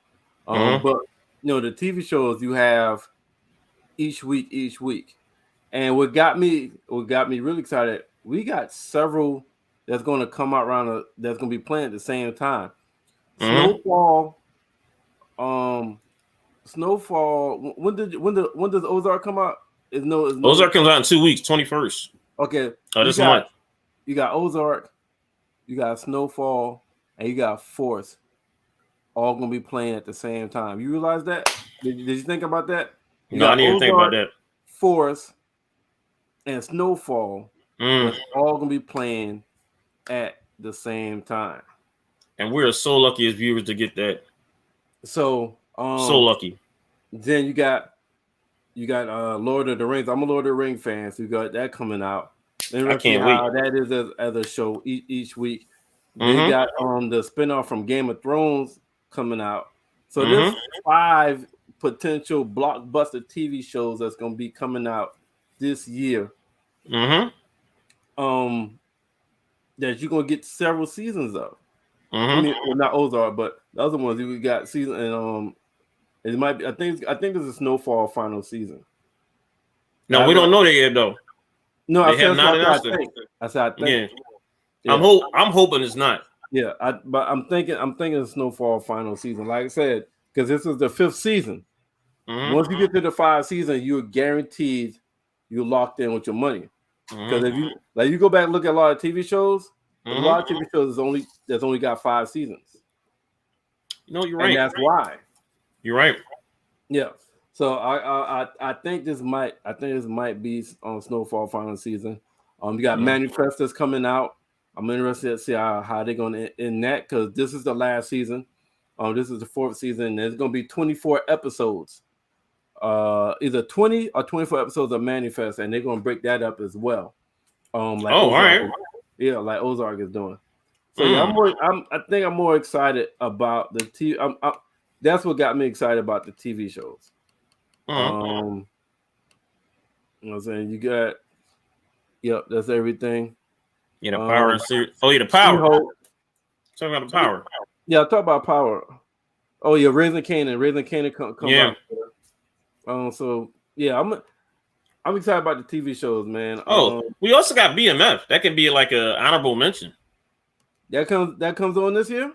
But the TV shows you have each week, and what got me really excited, we got several that's going to come out that's going to be playing at the same time. Snowfall. When does Ozark come out? Ozark comes out in 2 weeks, 21st. Okay. This month. You got Ozark, you got Snowfall, and you got Force. All gonna be playing at the same time. You realize that? Did you think about that? No, I didn't even think about that. Force and Snowfall are all gonna be playing at the same time. And we're so lucky as viewers to get that. So lucky. Then you got Lord of the Rings. I'm a Lord of the Rings fan, so you got that coming out. And I can't wait. How that is as a show each week. Then you got the spinoff from Game of Thrones coming out. So there's 5 potential blockbuster TV shows that's going to be coming out this year. That you're going to get several seasons of. I mean, well, not Ozark, but the other ones you got season, and it might be. I think this is Snowfall final season. No, we don't know that yet, though. No, I have not announced it. I said I think. Yeah. I'm hoping it's not. Yeah, but I'm thinking Snowfall final season. Like I said, because this is the 5th season. Once you get to the 5th season, you're guaranteed you're locked in with your money. Because if you go back and look at a lot of TV shows, a lot of TV shows that's only got 5 seasons. You're right. And that's why. You're right. Yeah. So I think this might be on Snowfall final season. You got Manifestos coming out. I'm interested to see how they're going to end that, because this is the last season. This is the 4th season. There's going to be 24 episodes. Either 20 or 24 episodes of Manifest, and they're going to break that up as well. Like all right. Yeah, like Ozark is doing. So yeah, I think I'm more excited about the TV. That's what got me excited about the TV shows. You know what I'm saying? You got, that's everything. Yeah, the Power series. Oh, yeah, the Power. Talking about the Power. Yeah, talk about Power. Oh yeah, Raising Kanan come out. So yeah, I'm excited about the TV shows, man. We also got BMF. That can be like an honorable mention. That comes on this year.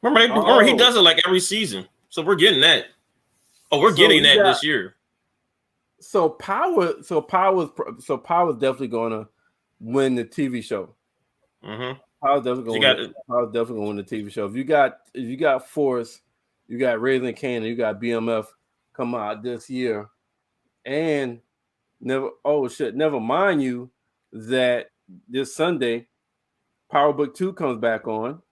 Remember, he does it like every season, so we're getting that. Oh, we're getting that this year. So Power's definitely gonna win the TV show. Power's definitely gonna win the TV show. If you got Force, you got Raising Kanan, you got BMF come out this year, and never mind you that this Sunday, Power Book 2 comes back on.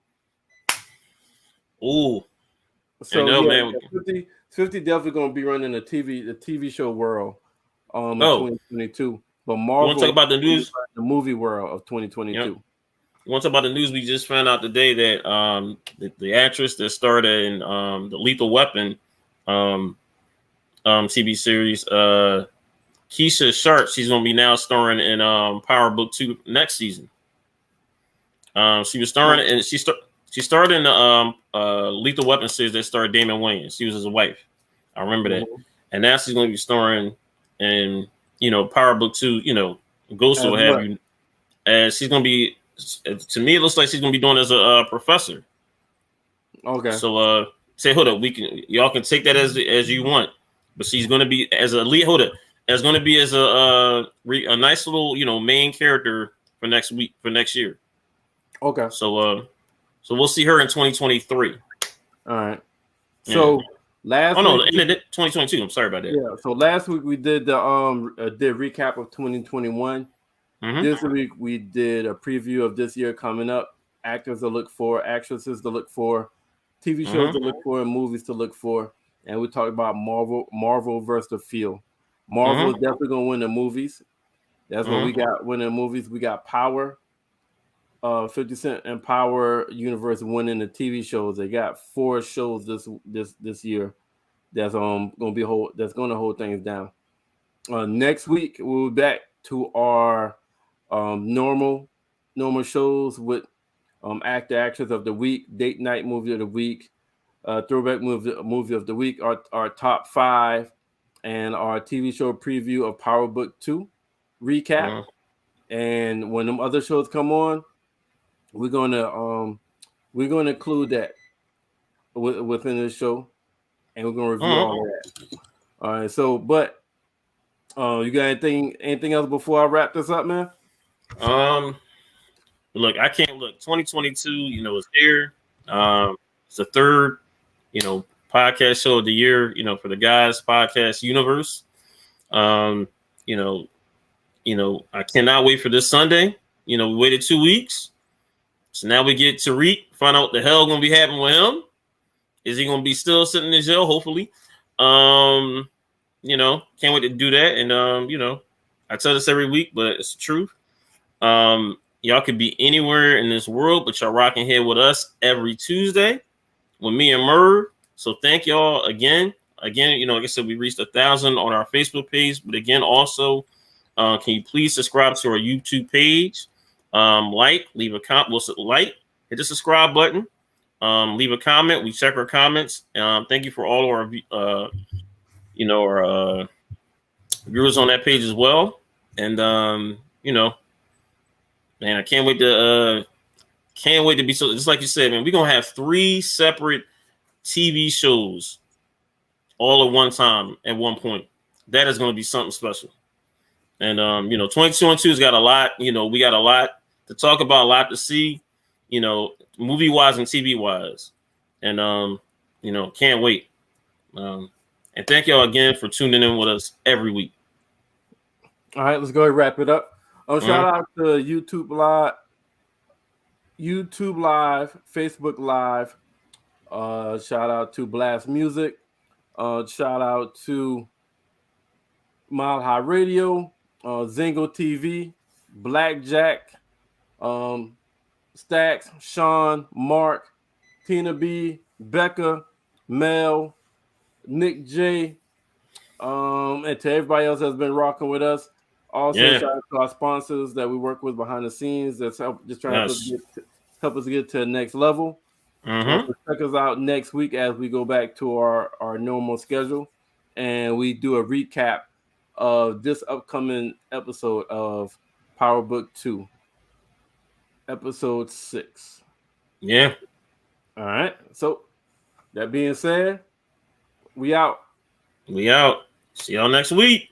Ooh. So man. 50 definitely going to be running the TV show world in Oh, 2022. But you want to Marvel talk about the news? the movie world of 2022. Yep. You want to talk about the news? We just found out today that the actress that starred in the Lethal Weapon TV series, Keisha Sharp, she's going to be now starring in Power Book 2 next season. She was starring and she starred in the Lethal Weapon series that starred Damon Wayans. She was his wife. I remember that. And now she's going to be starring in Power Book 2. Ghost will have you, and she's going to be. To me, it looks like she's going to be doing as a professor. Okay. So say, hold up, y'all can take that as you want, but she's going to be as a lead. Hold up, it's going to be as a nice little main character for next year. Okay. So we'll see her in 2023. All right. So last no, week, 2022. I'm sorry about that. Yeah. So last week we did the did recap of 2021. This week we did a preview of this year coming up. Actors to look for, actresses to look for, TV shows to look for, and movies to look for. And we talked about Marvel versus the field. Marvel is definitely going to win the movies. That's what we got winning the movies. We got Power. 50 Cent and Power Universe winning the TV shows. They got 4 shows this year that's going to hold things down. Next week we'll be back to our normal shows with actor actress of the week, date night movie of the week, throwback movie of the week, our top 5, and our TV show preview of Power Book 2 recap. And when them other shows come on, we're gonna include that within the show, and we're gonna review all of that. All right. So, but you got anything else before I wrap this up, man? Look, I can't look. 2022, is here. It's the third, podcast show of the year, for the guys podcast universe. I cannot wait for this Sunday. We waited 2 weeks. So now we get Tariq, find out what the hell gonna be happening with him. Is he gonna be still sitting in jail? Hopefully. Can't wait to do that. And I tell this every week, but it's the truth. Y'all could be anywhere in this world, but y'all rocking here with us every Tuesday with me and Merv. So thank y'all again. Again, like I said, we reached 1,000 on our Facebook page. But again, also, can you please subscribe to our YouTube page? Leave a comment, hit the subscribe button, leave a comment. We check our comments. Thank you for all of our viewers on that page as well. And man, I can't wait to be so, just like you said, man, we're gonna have 3 separate TV shows all at one time at one point. That is gonna be something special. And 2022's got a lot, we got a lot to talk about, a lot to see, movie wise and TV wise. And can't wait. And thank y'all again for tuning in with us every week. All right, let's go ahead and wrap it up. Shout out to YouTube Live, Facebook Live. Shout out to Blast Music. Shout out to Mile High Radio, Zingo TV, Blackjack, Stacks, Sean, Mark, Tina B, Becca, Mel, Nick J, and to everybody else that's been rocking with us. Also, shout out to our sponsors that we work with behind the scenes that's trying to help us get to the next level. Check us out next week as we go back to our normal schedule, and we do a recap of this upcoming episode of Power Book 2, episode 6. Yeah. All right. So that being said, we out. See y'all next week.